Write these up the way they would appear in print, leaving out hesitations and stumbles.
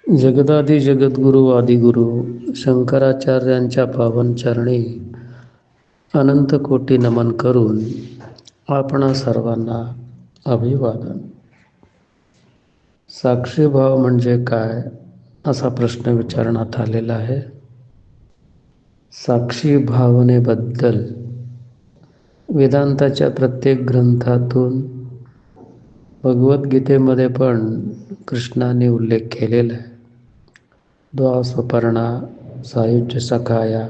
जगदादि जगद्गुरु आदिगुरु शंकराचार्यांच्या पावन चरणी अनंत कोटी नमन करून आपणा सर्वांना अभिवादन. साक्षीभाव म्हणजे काय असा प्रश्न विचारण्यात आलेला आहे. साक्षी भावनेबद्दल वेदांताच्या प्रत्येक ग्रंथातून भगवद्गीतेमध्ये पण कृष्णाने उल्लेख केलेला आहे. द्वासपर्णा सायुज्य सखाया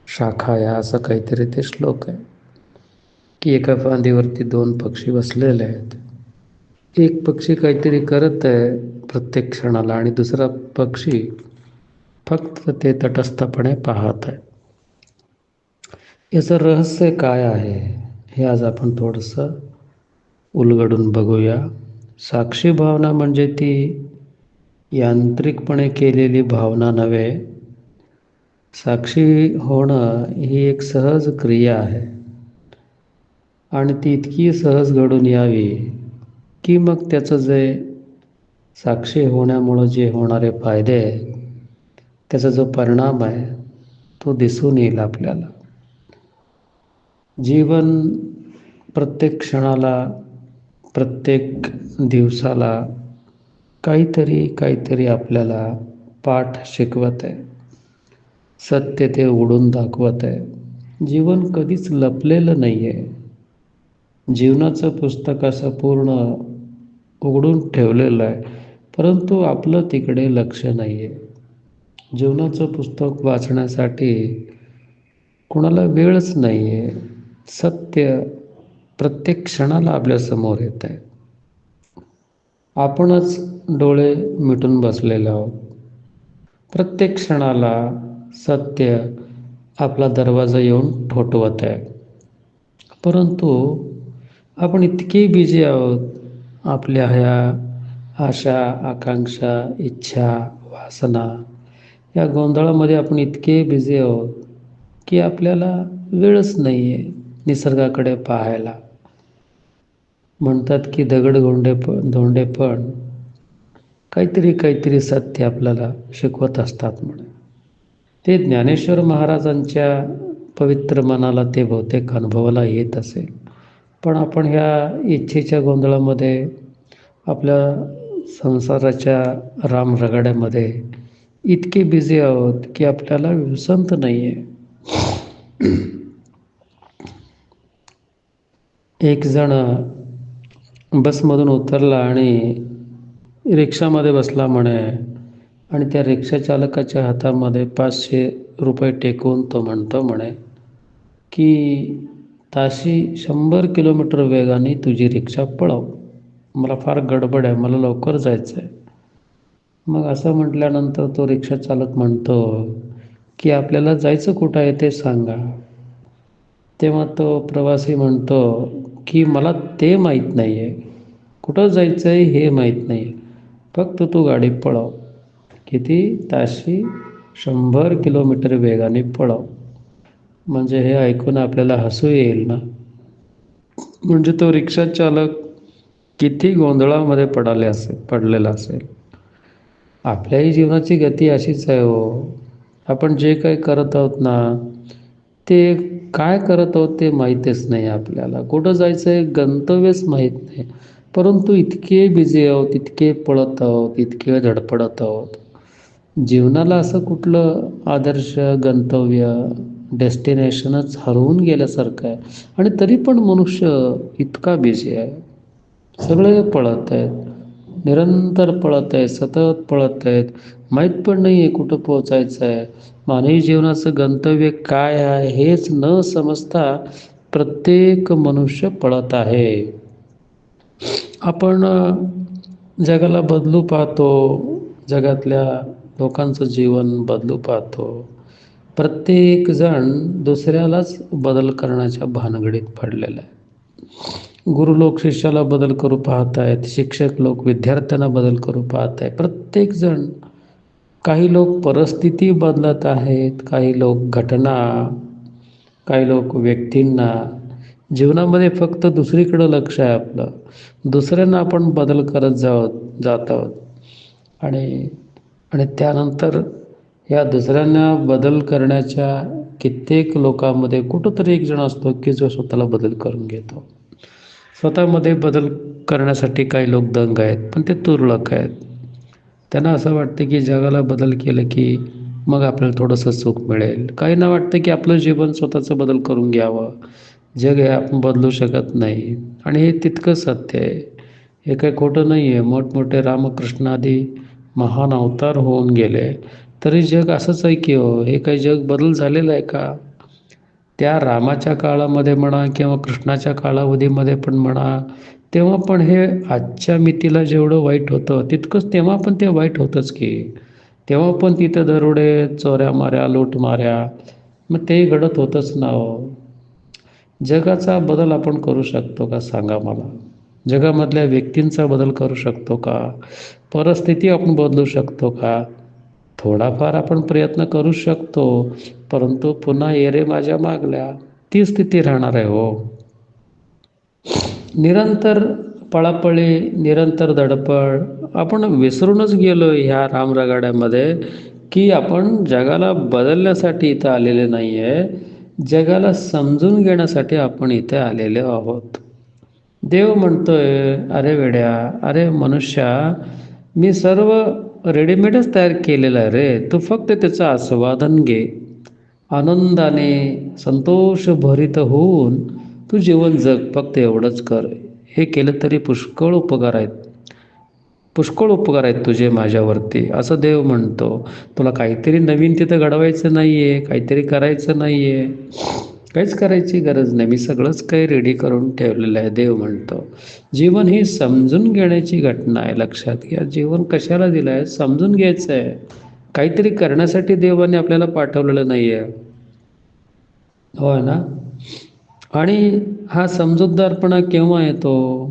शाखाया असं काहीतरी ते श्लोक आहे की एका फांदीवरती दोन पक्षी बसलेले आहेत. एक पक्षी काहीतरी करत आहे प्रत्येक क्षणाला आणि दुसरा पक्षी फक्त ते तटस्थपणे पाहत आहे. याचं रहस्य काय आहे हे आज आपण थोडंसं उलगडून बघूया. साक्षी भावना म्हणजे ती यांत्रिकपणे केलेली भावना नव्हे. साक्षी होणं ही एक सहज क्रिया आहे आणि ती इतकी सहज घडून यावी की मग त्याचं जे साक्षी होण्यामुळं जे होणारे फायदे आहेत त्याचा जो परिणाम आहे तो दिसून येईल आपल्याला. जीवन प्रत्येक क्षणाला प्रत्येक दिवसाला काहीतरी आपल्याला पाठ शिकवत आहे. सत्य ते उघडून दाखवत आहे. जीवन कधीच लपलेलं नाही आहे. जीवनाचं पुस्तक असं पूर्ण उघडून ठेवलेलं आहे, परंतु आपलं तिकडे लक्ष नाही आहे. जीवनाचं पुस्तक वाचण्यासाठी कोणाला वेळच नाही आहे. सत्य प्रत्येक क्षणाला आपल्यासमोर येत आहे. आपणच डोळे मिटून बसलेलो आहोत. प्रत्येक क्षणाला सत्य आपला दरवाजा येऊन ठोठवत आहे, परंतु आपण इतके बिझी आहोत. आपल्या ह्या आशा आकांक्षा इच्छा वासना या गोंधळामध्ये आपण इतके बिझी आहोत की आपल्याला वेळच नाही आहे निसर्गाकडे पाहायला. म्हणतात की दगड धोंडे पण काहीतरी सत्य आपल्याला शिकवत असतात म्हणे. ते ज्ञानेश्वर महाराजांच्या पवित्र मनाला ते बहुतेक अनुभवाला येत असेल, पण आपण ह्या इच्छेच्या गोंधळामध्ये आपल्या संसाराच्या रामरगाड्यामध्ये इतके बिझी आहोत की आपल्याला विसंत नाही आहे. एक जण बसमधून उतरला आणि रिक्षामध्ये बसला म्हणे आणि त्या रिक्षा चालकाच्या हातामध्ये 500 रुपये टेकवून तो म्हणतो म्हणे की ताशी 100 किलोमीटर वेगाने तुझी रिक्षा पळव, मला फार गडबड आहे, मला लवकर जायचं आहे. मग असं म्हटल्यानंतर तो रिक्षा चालक म्हणतो की आपल्याला जायचं कुठं आहे ते सांगा. तेव्हा तो प्रवासी म्हणतो की मला ते माहीत नाही आहे, कुठं जायचं आहे हे माहीत नाही, फक्त तू गाडी पळव. किती? ताशी 100 किलोमीटर वेगाने पळव. म्हणजे हे ऐकून आपल्याला हसू येईल ना. म्हणजे तो रिक्षा चालक किती गोंधळामध्ये पडलेला असेल. आपल्याही जीवनाची गती अशीच आहे हो. आपण जे काही करत आहोत ना ते काय करत आहोत ते माहीतच नाही आपल्याला. कुठं जायचं आहे गंतव्यच माहीत नाही, परंतु इतके बिझी आहोत, इतके पळत आहोत, इतके धडपडत आहोत. जीवनाला असं कुठलं आदर्श गंतव्य डेस्टिनेशनच हरवून गेल्यासारखं आहे आणि तरी पण मनुष्य इतका बिझी आहे. सगळे पळत आहेत, निरंतर पळत आहेत, सतत पळत आहेत. माहीत पण नाही आहे कुठं पोचायचं आहे. मानवी जीवनाचं गंतव्य काय आहे हेच न समजता प्रत्येक मनुष्य पळत आहे. आपण जगाला बदलू पाहतो, जगातल्या लोकांचं जीवन बदलू पाहतो. प्रत्येक जण दुसऱ्यालाच बदल करण्याच्या भानगडीत पडलेला आहे. गुरु लोक शिष्याला बदल करू पाहत आहेत, शिक्षक लोक विद्यार्थ्यांना बदल करू पाहत आहे. प्रत्येक जण, काही लोक परिस्थिती बदलत आहेत, काही लोक घटना, काही लोक व्यक्तींना. जीवनामध्ये फक्त दुसरीकडं लक्ष आहे आपलं. दुसऱ्यांना आपण बदल करत जात आहोत आणि आणि त्यानंतर या दुसऱ्यांना बदल करण्याच्या कित्येक लोकांमध्ये कुठंतरी एक जण असतो की जो स्वतःला बदल करून घेतो. स्वतःमध्ये बदल करण्यासाठी काही लोक दंग आहेत, पण ते तुरळक आहेत. त्यांना असं वाटतं की जगाला बदल केलं की मग आपल्याला थोडंसं सुख मिळेल. काहींना वाटतं की आपलं जीवन स्वतःचं बदल करून घ्यावं. जग हे आपण बदलू शकत नाही आणि हे तितकं सत्य आहे. हे काही खोटं नाही आहे. मोठमोठे रामकृष्ण आदी महान अवतार होऊन गेले, तरी जग असंच आहे की हो, हे काही जग बदल झालेलं आहे का? त्या रामाच्या काळामध्ये म्हणा किंवा कृष्णाच्या कालावधीमध्ये पण म्हणा, तेव्हा पण हे आजच्या मितीला जेवढं वाईट होतं, तितकंच तेव्हा पण ते वाईट होतंच की. तेव्हा पण तिथं दरोडे, चोऱ्या-माऱ्या, लूटमाऱ्या, मग तेही घडत होतंच ना हो. जगाचा बदल आपण करू शकतो का सांगा मला? जगामधल्या व्यक्तींचा बदल करू शकतो का? परिस्थिती आपण बदलू शकतो का? थोडाफार आपण प्रयत्न करू शकतो, परंतु पुन्हा "ये रे माझ्या मागल्या" ती स्थिती राहणार आहे हो. निरंतर पळापळी, निरंतर धडपड आपण विसरूनच गेलो ह्या रामरगाड्यामध्ये, की आपण जगाला बदलण्यासाठी इथं आलेले नाही आहे. जगाला समजून घेण्यासाठी आपण इथे आलेले आहोत. देव म्हणतोय, "अरे वेड्या, अरे मनुष्या, मी सर्व रेडीमेडच तयार केलेलं आहे रे. तू फक्त त्याचं आस्वादन घे. आनंदाने, संतोषभरित होऊन तू जीवन जग. फक्त एवढंच कर. हे केलं तरी पुष्कळ उपकार आहेत. पुष्कळ उपकार आहेत तुझे माझ्यावरती," असं देव म्हणतो. तुला काहीतरी नवीन तिथं घडवायचं नाही आहे, काहीतरी करायचं नाही आहे. काहीच करायची गरज नाही. मी सगळंच काही रेडी करून ठेवलेलं आहे, देव म्हणतो. जीवन ही समजून घेण्याची घटना आहे, लक्षात घ्या. जीवन कशाला दिलं आहे? समजून घ्यायचं आहे. काहीतरी करण्यासाठी देवाने आपल्याला पाठवलेलं नाही आहे. होय ना? आणि हा समजूतदारपणा केव्हा येतो?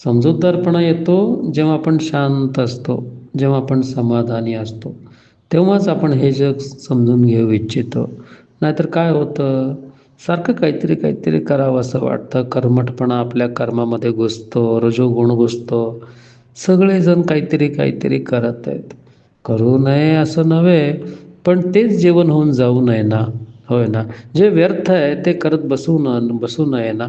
समजूतदारपणा येतो जेव्हा आपण शांत असतो, जेव्हा आपण समाधानी असतो. तेव्हाच आपण हे जग समजून घेऊ इच्छितो. नाहीतर काय होतं, सारखं काहीतरी काहीतरी करावं असं वाटतं. कर्मठपणा आपल्या कर्मामध्ये घुसतो, रजोगुण घुसतो. सगळेजण काहीतरी काहीतरी करत आहेत. करू नये असं नव्हे, पण तेच जीवन होऊन जाऊ नये ना. होय ना. जे व्यर्थ आहे ते करत बसू नये ना.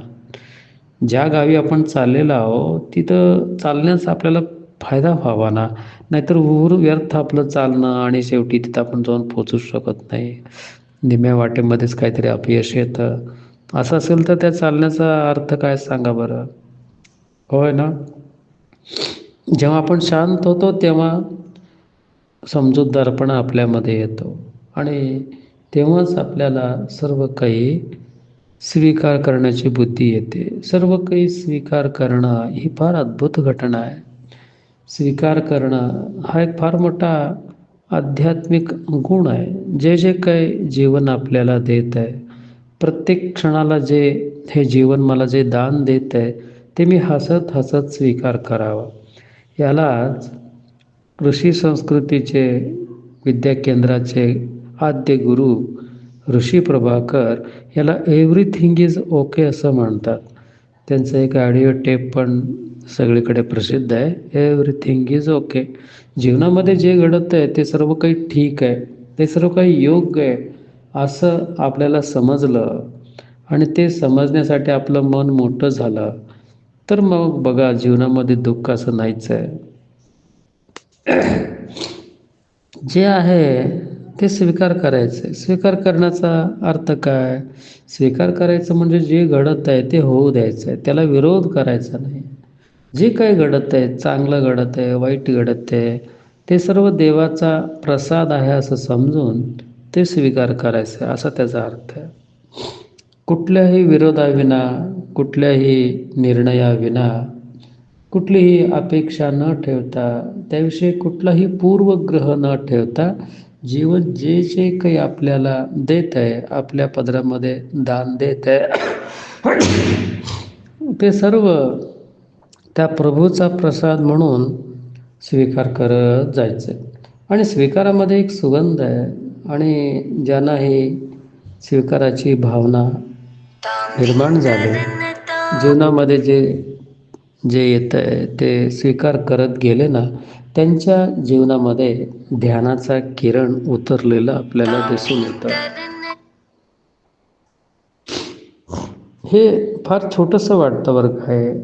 ज्या गावी आपण चाललेलो आहोत, तिथं चालण्याचा आपल्याला फायदा व्हावा ना. नाहीतर व्यर्थ आपलं चालणं आणि शेवटी तिथं आपण जाऊन पोहोचूच शकत नाही. निम्म्या वाटेमध्येच काहीतरी अपयश येतं. असं असेल तर त्या चालण्याचा अर्थ काय सांगा बरं? होय ना? जेव्हा आपण शांत होतो तेव्हा समजूतदारपणा आपल्यामध्ये येतो आणि तेव्हाच आपल्याला सर्व काही स्वीकार करण्याची बुद्धी येते. सर्व काही स्वीकार करणं ही फार अद्भुत घटना आहे. स्वीकार करणं हा एक फार मोठा आध्यात्मिक गुण आहे. जे जे काही जीवन आपल्याला देत आहे, प्रत्येक क्षणाला जे हे जीवन मला जे दान देत आहे, ते मी हसत हसत स्वीकार करावं. यालाच ऋषी संस्कृतीचे विद्या केंद्राचे आद्य गुरु ऋषी प्रभाकर याला एव्हरीथिंग इज ओके असं म्हणतात. त्यांचं एक ऑडिओ टेप पण सगळीकडे प्रसिद्ध आहे. Everything is okay. जीवनामध्ये जे घडत आहे ते सर्व काही ठीक आहे, ते सर्व काही योग्य आहे असं आपल्याला समजलं आणि ते समजण्यासाठी आपलं मन मोठं झालं, तर मग बघा जीवनामध्ये दुःख असं नाहीच आहे. जे आहे ते स्वीकार करायचं. स्वीकार करण्याचा अर्थ काय? स्वीकार करायचं म्हणजे जे घडत आहे ते होऊ द्यायचं आहे. त्याला विरोध करायचा नाही. जे काही घडत आहे, चांगलं घडत आहे, वाईट घडत आहे, ते सर्व देवाचा प्रसाद आहे असं समजून ते स्वीकार करायचं असा त्याचा अर्थ आहे. कुठल्याही विरोधाविना, कुठल्याही निर्णयाविना, कुठलीही अपेक्षा न ठेवता, त्याविषयी कुठलाही पूर्वग्रह न ठेवता जीवन जे जे काही आपल्याला देत आहे, आपल्या पदरामध्ये दान देत आहे, ते सर्व त्या प्रभूचा प्रसाद म्हणून स्वीकार करत जायचं. आणि स्वीकारामध्ये एक सुगंध आहे आणि ज्यांना ही स्वीकाराची भावना निर्माण झाली, जीवनामध्ये जे जे येतं आहे ते स्वीकार करत गेले ना, त्यांच्या जीवनामध्ये ध्यानाचा किरण उतरलेलं आपल्याला दिसून येतं. हे फार छोटंसं वाटतं बरं काय.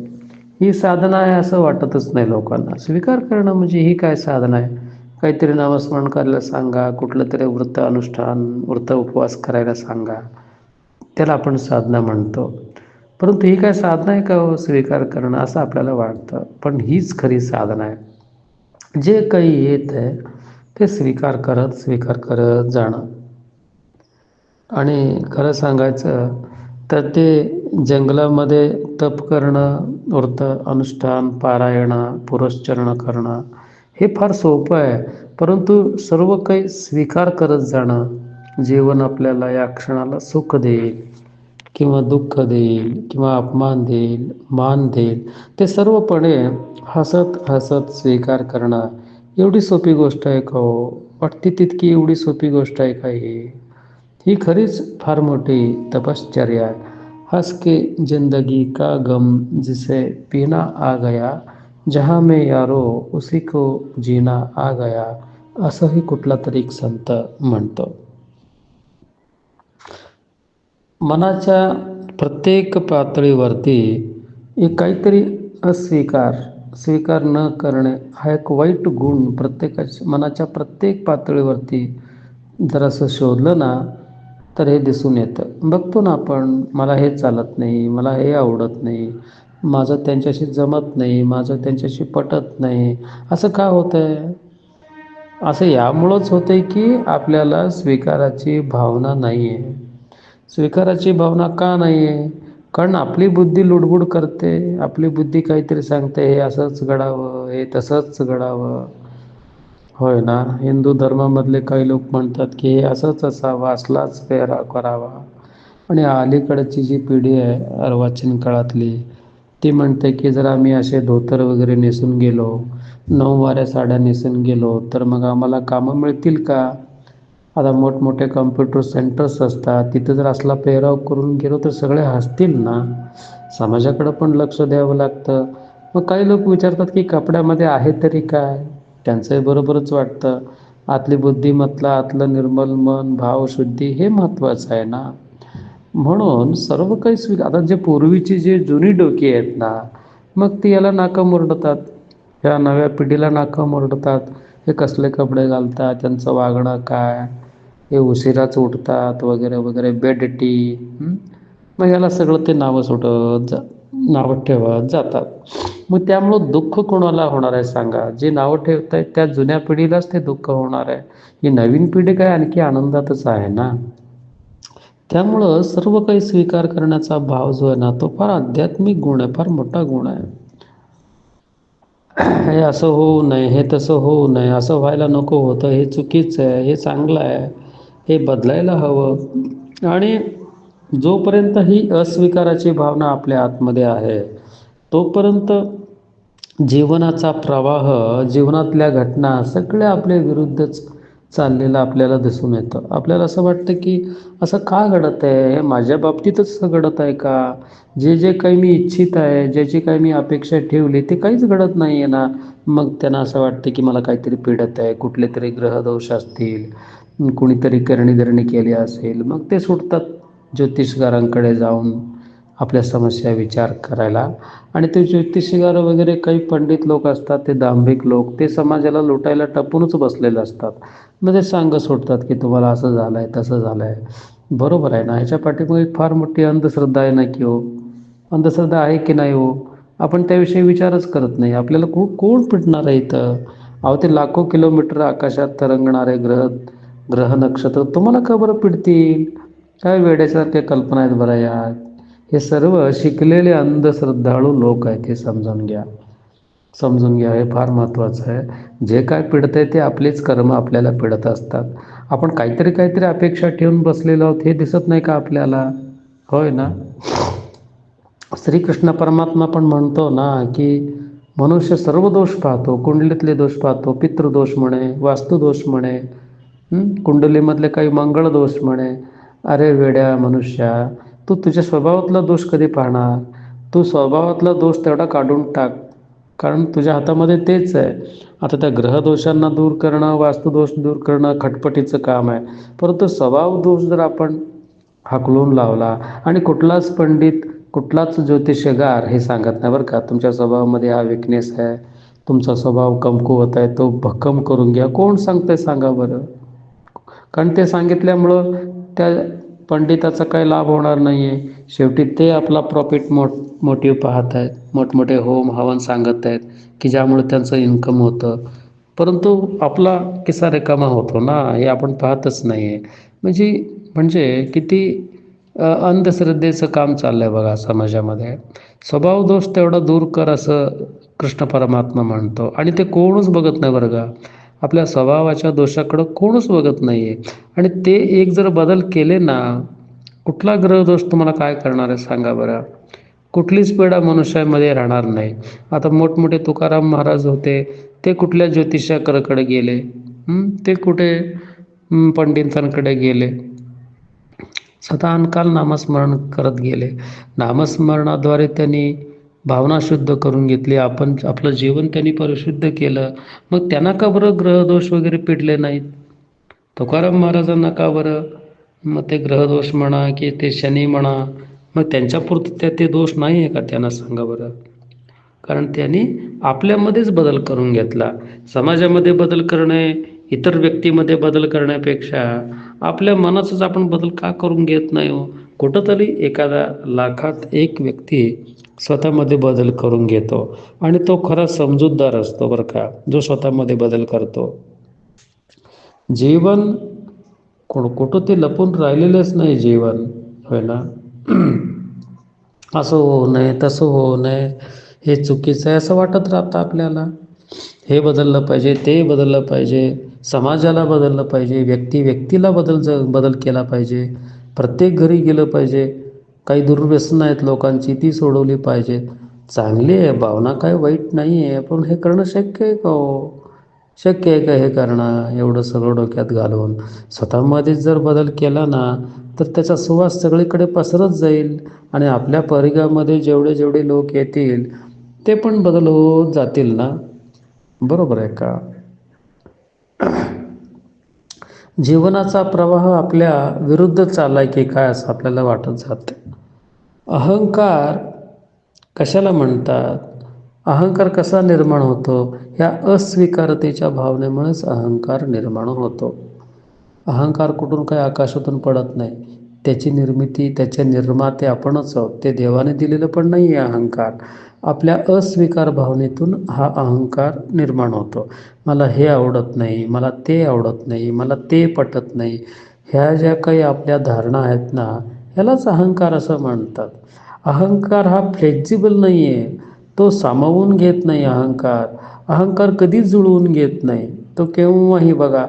ही साधना आहे असं वाटतच नाही लोकांना. स्वीकार करणं म्हणजे ही काय साधना आहे? काहीतरी नामस्मरण करायला सांगा, कुठलं तरी व्रत अनुष्ठान, व्रत उपवास करायला सांगा. त्याला आपण साधना म्हणतो. परंतु ही काय साधना आहे का हो स्वीकार करणं असं आपल्याला वाटतं. पण हीच खरी साधना आहे. जे काही येत आहे ते स्वीकार करत जाणं. आणि खरं सांगायचं तर ते जंगलामध्ये तप करणं, व्रत अनुष्ठान, पारायणं, पुरस्चरण करणं हे फार सोपं आहे. परंतु सर्व काही स्वीकार करत जाणं, जीवन आपल्याला या क्षणाला सुख देईल किंवा दुःख देईल किंवा अपमान देईल, मान देईल, ते सर्वपणे हसत हसत स्वीकार करणं एवढी सोपी गोष्ट आहे का हो? वाटते तितकी एवढी सोपी गोष्ट आहे का ही खरीच फार मोठी तपश्चर्या आहे. हंस के जिंदगी का गम जिसे पीना आ गया, जहाँ में यारो उसी को जीना आ गया, असंही कुठला तरी एक संत म्हणतो. मनाच्या प्रत्येक पातळीवरती एक काहीतरी स्वीकार न करणे हा एक वाईट गुण प्रत्येकाच्या मनाच्या प्रत्येक पातळीवरती जर असं शोधलं ना तर हे दिसून येतं. बघतो ना आपण, मला हे चालत नाही, मला हे आवडत नाही, माझं त्यांच्याशी जमत नाही, माझं त्यांच्याशी पटत नाही. असं का होतं आहे? असं यामुळंच होतं आहे की आपल्याला स्वीकाराची भावना नाही आहे. स्वीकाराची भावना का नाही आहे? कारण आपली बुद्धी लुडबुड करते. आपली बुद्धी काहीतरी सांगते, हे असंच घडावं, हे तसंच घडावं. होय ना. हिंदू धर्मामधले काही लोक म्हणतात की हे असंच असावं, असलाच पेहराव करावा. आणि अलीकडची जी पिढी आहे अर्वाचीन काळातली, ती म्हणते की जर आम्ही असे धोतर वगैरे नेसून गेलो, नऊवाऱ्या साड्या नेसून गेलो तर मग आम्हाला कामं मिळतील का? आता मोठमोठे कॉम्प्युटर सेंटर्स असतात, तिथं जर असला पेहराव करून गेलो तर सगळे हसतील ना. समाजाकडं पण लक्ष द्यावं लागतं. मग काही लोक विचारतात की कपड्यामध्ये आहे तरी काय? त्यांचंही बरोबरच वाटतं. आतली बुद्धिमत्ता, आतलं निर्मल मन, भावशुद्धी हे महत्त्वाचं आहे ना. म्हणून सर्व काही आता जे पूर्वीची जे जुनी डोकी आहेत ना, मग ती याला नाका मुरडतात. ह्या नव्या पिढीला नाका मुरडतात. हे कसले कपडे घालतात, त्यांचं वागणं काय, हे उशिराच उठतात वगैरे वगैरे, बेडटी. मग याला सगळं ते नावं ठेवत जातात. मग त्यामुळं दुःख कोणाला होणार आहे सांगा? जे नावं ठेवत आहेत त्या जुन्या पिढीलाच ते दुःख होणार आहे. ही नवीन पिढी काय आणखी आनंदातच आहे ना. त्यामुळं सर्व काही स्वीकार करण्याचा भाव जो आहे ना, तो फार आध्यात्मिक गुण आहे, फार मोठा गुण आहे. हे असं होऊ नये, हे तसं होऊ नये, असं व्हायला नको होतं, हे चुकीचं आहे, हे चांगलं आहे, हे बदलायला हवं. आणि जोपर्यंत ही अस्वीकाराची भावना आपल्या आतमध्ये आहे, तोपर्यंत जीवनाचा प्रवाह, जीवनातल्या घटना सगळ्या आपल्या विरुद्धच चाललेलं आपल्याला दिसून येतं. आपल्याला असं वाटतं की असं का घडत आहे? हे माझ्या बाबतीतच असं घडत आहे का? जे काही मी इच्छित आहे, ज्याची काही मी अपेक्षा ठेवली ते काहीच घडत नाही आहे ना. मग त्यांना असं वाटतं की मला काहीतरी पीडत आहे, कुठले तरी ग्रहदोष असतील, कुणीतरी करणी-धरणी केली असेल. मग ते सुटतात ज्योतिषकारांकडे जाऊन आपल्या समस्या विचार करायला. आणि ते ज्योतिषीगार वगैरे काही पंडित लोक असतात, ते दांभिक लोक, ते समाजाला लुटायला टपूनच बसलेले असतात. मग ते सुटतात की तुम्हाला असं झालं आहे, तसं झालं आहे. बरोबर आहे ना. ह्याच्या पाठीमागे फार मोठी अंधश्रद्धा आहे ना की हो. अंधश्रद्धा आहे की नाही हो? आपण त्याविषयी विचारच करत नाही. आपल्याला कोण पिटणार आहे इथं? अहो ते लाखो किलोमीटर आकाशात तरंगणारे ग्रह नक्षत्र तुम्हाला का बरं पिडतील? काय वेड्यासारख्या कल्पना आहेत बरं या. हे सर्व शिकलेले अंधश्रद्धाळू लोक आहेत, हे समजून घ्या. हे फार महत्त्वाचं आहे. जे काय पिडतंय ते आपलेच कर्म आपल्याला पिडत असतात. आपण काहीतरी अपेक्षा ठेवून बसलेलो आहोत, हे दिसत नाही का आपल्याला? होय ना. श्रीकृष्ण परमात्मा पण म्हणतो ना की मनुष्य सर्व दोष पाहतो, कुंडलीतले दोष पाहतो, पितृदोष म्हणे, वास्तुदोष म्हणे, कुंडलीमधले काही मंगळ दोष म्हणे. अरे वेड्या मनुष्या, तू तुझ्या स्वभावातला दोष कधी पाहणार? तू स्वभावातला दोष तेवढा काढून टाक. कारण तुझ्या हातामध्ये तेच आहे. आता त्या ग्रहदोषांना दूर करणं, वास्तुदोष दूर करणं खटपटीचं काम आहे. परंतु स्वभाव दोष जर आपण हाकलून लावला, आणि कुठलाच पंडित, कुठलाच ज्योतिषगार हे सांगत नाही बरं का, तुमच्या स्वभावामध्ये हा विकनेस आहे, तुमचा स्वभाव कमकुवत आहे, तो भक्कम करून घ्या. कोण सांगतंय सांगा बरं? कारण ते सांगितल्यामुळं त्या पंडिताचा काही लाभ होणार नाही आहे. शेवटी ते आपला प्रॉफिट मोटिव्ह पाहत आहेत, मोठमोठे होम हवन सांगत आहेत की ज्यामुळे त्यांचं इन्कम होतं, परंतु आपला किस्सा रिकामा होतो ना, हे आपण पाहतच नाही आहे. म्हणजे म्हणजे किती अंधश्रद्धेचं काम चाललं आहे बघा समाजामध्ये. स्वभाव दोष तेवढा दूर कर असं कृष्ण परमात्मा म्हणतो, आणि ते कोणच बघत नाही बरं का. आपल्या स्वभावाच्या दोषाकडं कोणच बघत नाही आहे. आणि ते एक जर बदल केले ना, कुठला ग्रहदोष तुम्हाला काय करणार आहे सांगा बरं? कुठलीच पिढा मनुष्यामध्ये राहणार नाही. आता मोठमोठे तुकाराम महाराज होते, ते कुठल्या ज्योतिषाकडे गेले? ते कुठे पंडितांकडे गेले? सदानकाल नामस्मरण करत गेले. नामस्मरणाद्वारे त्यांनी भावना शुद्ध करून घेतली. आपलं जीवन त्यांनी परिशुद्ध केलं. मग त्यांना का बरं ग्रहदोष वगैरे पिडले नाहीत? तुकाराम महाराजांना का बरं मग ते ग्रहदोष म्हणा की ते शनी म्हणा, मग त्यांच्यापुरतं ते दोष नाही आहे का त्यांना सांगा बरं? कारण त्यांनी आपल्यामध्येच बदल करून घेतला. समाजामध्ये बदल करणे, इतर व्यक्तीमध्ये बदल करण्यापेक्षा आपल्या मनाचाच आपण बदल का करून घेत नाही हो? कुठंतरी एखादा लाखात एक व्यक्ती स्वतःमध्ये बदल करून घेतो, आणि तो खरा समजूतदार असतो बरं का, जो स्वतःमध्ये बदल करतो. जीवन कुठं ते लपून राहिलेलंच नाही जीवन, होय ना? असं होऊ नये, तसं होऊ नये, हे चुकीचं आहे असं वाटत राहतं आपल्याला. हे बदललं पाहिजे, ते बदललं पाहिजे, समाजाला बदललं पाहिजे, व्यक्तीला बदल केला पाहिजे, प्रत्येक घरी गेलं पाहिजे. काही दुर्व्यसनं आहेत लोकांची, ती सोडवली पाहिजे. चांगली आहे भावना, काय वाईट नाही आहे, पण हे करणं शक्य आहे का हो? शक्य आहे का हे करणं एवढं सगळं डोक्यात घालून? स्वतःमध्येच जर बदल केला ना, तर त्याचा सुवास सगळीकडे पसरत जाईल, आणि आपल्या परिघामध्ये जेवढे जेवढे लोक येतील ते पण बदल होत जातील ना. बरोबर आहे का? जीवनाचा प्रवाह आपल्या विरुद्ध चाललाय की काय असं आपल्याला वाटत जातं. अहंकार कशाला म्हणतात? अहंकार कसा निर्माण होतो? ह्या अस्वीकारतेच्या भावनेमुळेच अहंकार निर्माण होतो. अहंकार कुठून काही आकाशातून पडत नाही. त्याची निर्मिती, त्याचे निर्माते आपणच आहोत. ते देवाने दिलेलं पण नाही आहे अहंकार. आपल्या अस्वीकार भावनेतून हा अहंकार निर्माण होतो. मला हे आवडत नाही, मला ते आवडत नाही, मला ते पटत नाही, ह्या ज्या काही आपल्या धारणा आहेत ना, ह्यालाच अहंकार असं म्हणतात. अहंकार हा फ्लेक्झिबल नाही आहे, तो सामावून घेत नाही. अहंकार कधीच जुळवून घेत नाही. तो केव्हाही बघा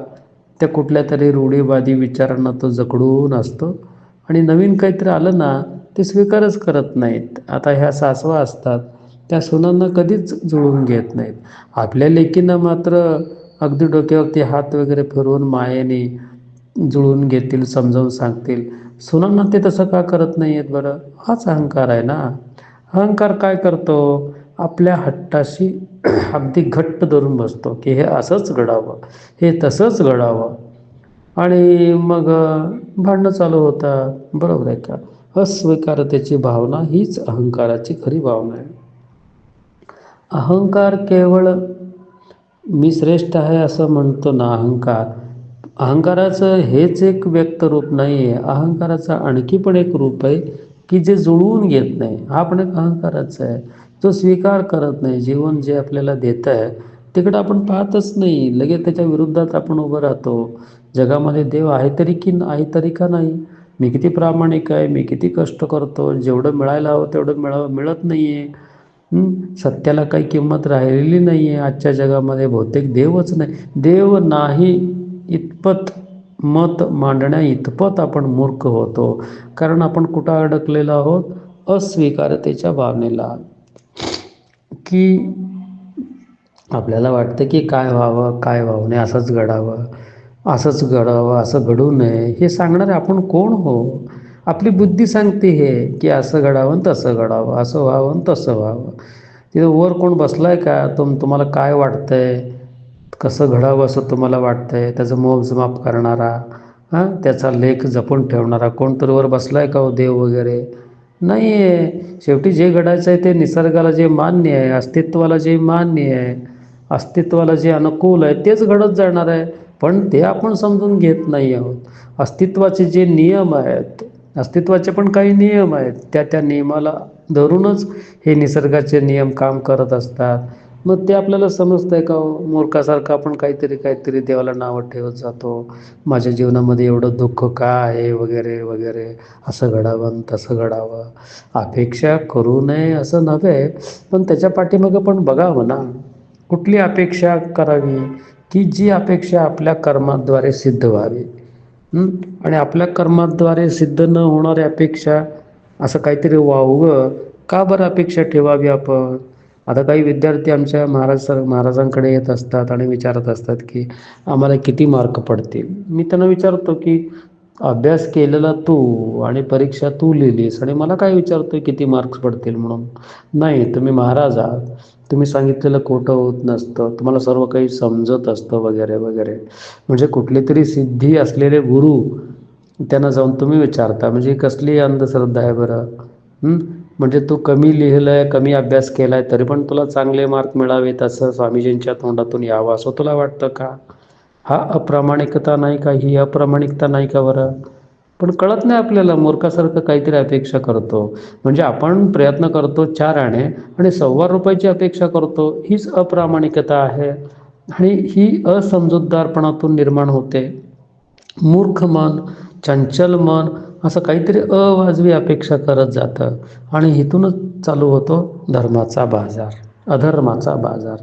त्या कुठल्या तरी रूढीवादी विचारांना तो जकडून असतो, आणि नवीन काहीतरी आलं ना ते स्वीकारच करत नाहीत. आता ह्या सासवा असतात, त्या सुनांना कधीच जुळवून घेत नाहीत. आपल्या लेकींना मात्र अगदी डोक्यावरती हात वगैरे फिरवून मायेने जुळवून घेतील, समजावून सांगतील. सुनांना ते तसं का करत नाही आहेत बरं? हाच अहंकार आहे ना. अहंकार काय करतो? आपल्या हट्टाशी अगदी घट्ट धरून बसतो की हे असंच घडावं, हे तसंच घडावं, आणि मग भांडणं चालू होतात. बरोबर आहे का? अस्वीकारतेची भावना हीच अहंकाराची खरी भावना आहे. अहंकार केवळ मी श्रेष्ठ आहे असं म्हणतो ना, अहंकाराचं हेच एक व्यक्तरूप नाही आहे. अहंकाराचं आणखी पण एक रूप आहे की जे जुळवून घेत नाही. हा पण एक अहंकाराच आहे, जो स्वीकार करत नाही. जीवन जे आपल्याला देत आहे तिकडं आपण पाहतच नाही, लगेच त्याच्या विरुद्धात आपण उभं राहतो. जगामध्ये देव आहे तरी का नाही? मी किती प्रामाणिक आहे, मी किती कष्ट करतो, जेवढं मिळायला हवं तेवढं मिळत नाही आहे. सत्याला काही किंमत राहिलेली नाही आहे आजच्या जगामध्ये. बहुतेक देवच नाही, देव नाही इतपत मत मांडण्या इतपत आपण मूर्ख होतो. कारण आपण कुठं अडकलेलो आहोत? अस्वीकारतेच्या भावनेला. की आपल्याला वाटतं की काय व्हावं, काय व्हावं नाही, असंच घडावं, असंच घडावं, असं घडू नये, हे सांगणारे आपण कोण हो? आपली बुद्धी सांगते हे की असं घडावं तसं घडावं, असं व्हावं तसं व्हावं. तिथे वर कोण बसलाय का? तुम्हाला काय वाटतंय? कसं घडावं असं तुम्हाला वाटतंय? त्याचं मोजमाप करणारा, हां, त्याचा लेख जपून ठेवणारा कोणतरी वर बसलाय का हो देव वगैरे? नाही आहे. शेवटी जे घडायचं आहे ते निसर्गाला जे मान्य आहे, अस्तित्वाला जे मान्य आहे, अस्तित्वाला जे अनुकूल आहे तेच घडत जाणार आहे. पण ते आपण समजून घेत नाही आहोत. अस्तित्वाचे जे नियम आहेत, अस्तित्वाचे पण काही नियम आहेत, त्या नियमाला धरूनच हे निसर्गाचे नियम काम करत असतात. मग ते आपल्याला समजतंय का हो? मूर्खासारखं आपण काहीतरी काहीतरी देवाला नावं ठेवत जातो. माझ्या जीवनामध्ये एवढं दुःख का आहे वगैरे वगैरे, असं घडावं आणि तसं घडावं. अपेक्षा करू नये असं नव्हे, पण त्याच्या पाठीमागं पण बघावं ना. कुठली अपेक्षा करावी, की जी अपेक्षा आपल्या कर्माद्वारे सिद्ध व्हावी. आणि आपल्या कर्माद्वारे सिद्ध न होणाऱ्या अपेक्षा असं काहीतरी व्हावं का बरं अपेक्षा ठेवावी आपण? आता काही विद्यार्थी आमच्या महाराजांकडे येत असतात आणि विचारत असतात की आम्हाला किती मार्क पडतील. मी त्यांना विचारतो की अभ्यास केलेला तू आणि परीक्षा तू लिहिलीस आणि मला काय विचारतोय किती मार्क्स पडतील म्हणून? नाही, तुम्ही महाराज आहात. तुम्ही सांगितलेलं खोटं होत नसतं. तुम्हाला सर्व काही समजत असतं वगैरे वगैरे. म्हणजे कुठली तरी सिद्धी असलेले गुरु त्यांना जाऊन तुम्ही विचारता, म्हणजे कसली अंधश्रद्धा आहे बरं? म्हणजे तू कमी लिहिलंय, कमी अभ्यास केलाय, तरी पण तुला चांगले मार्क मिळावेत असं स्वामीजींच्या तोंडातून यावं असं तुला वाटतं का? हा अप्रामाणिकता नाही का? ही अप्रामाणिकता नाही का बरं? पण कळत नाही आपल्याला, मूर्खासारखं काहीतरी अपेक्षा करतो. म्हणजे आपण प्रयत्न करतो 4 आणे आणि ₹1.25ची अपेक्षा करतो. हीच अप्रामाणिकता आहे आणि ही असमजूतदारपणातून निर्माण होते. मूर्ख मन, चंचल मन असं काहीतरी अवाजवी अपेक्षा करत जातं आणि इथूनच चालू होतो धर्माचा बाजार, अधर्माचा बाजार.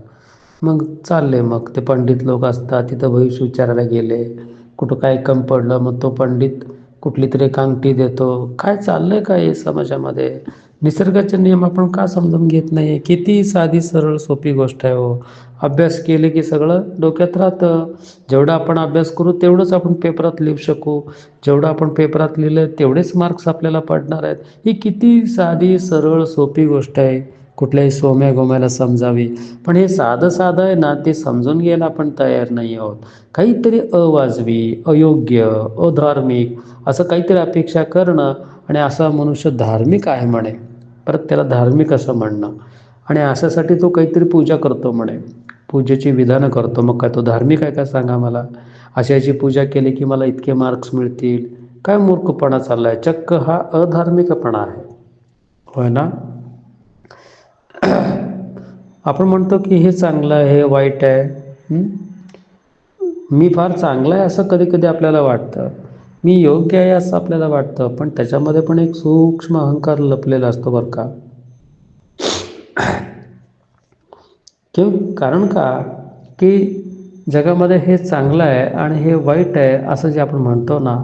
मग चालले, मग ते पंडित लोक असतात तिथं भविष्य विचारायला गेले, कुठं काय कमी पडलं, मग तो पंडित कुठली तरी एक अंगठी देतो. काय चाललंय काय हे समाजामध्ये? निसर्गाचे नियम आपण का समजून घेत नाही? किती साधी सरळ सोपी गोष्ट आहे हो. अभ्यास केले की सगळं डोक्यात राहतं. जेवढा आपण अभ्यास करू तेवढंच आपण पेपरात लिहू शकू. जेवढं आपण पेपरात लिहिलं तेवढेच मार्क्स आपल्याला पडणार आहेत. ही किती साधी सरळ सोपी गोष्ट आहे, कुठल्याही सोम्या गोम्याला समजावी. पण हे साधं साधं आहे ना, ते समजून घ्यायला आपण तयार नाही आहोत. काहीतरी अवाजवी, अयोग्य, अधार्मिक असं काहीतरी अपेक्षा करणं आणि असा मनुष्य धार्मिक आहे म्हणे, परत त्याला धार्मिक असं म्हणणं आणि अशासाठी तो काहीतरी पूजा करतो म्हणे, पूजेची विधानं करतो. मग काय तो धार्मिक आहे का सांगा मला? अशाची पूजा केली की मला इतके मार्क्स मिळतील. काय मूर्खपणा चाललाय, चक्क हा अधार्मिकपणा आहे, होय ना? आपण म्हणतो की हे चांगलं आहे, हे वाईट आहे. मी फार चांगलं आहे असं कधी कधी आपल्याला वाटतं, मी योग्य आहे असं आपल्याला वाटतं, पण त्याच्यामध्ये पण एक सूक्ष्म अहंकार लपलेला असतो बरं का. कारण का, की जगामध्ये हे चांगलं आहे आणि हे वाईट आहे असं जे आपण म्हणतो ना,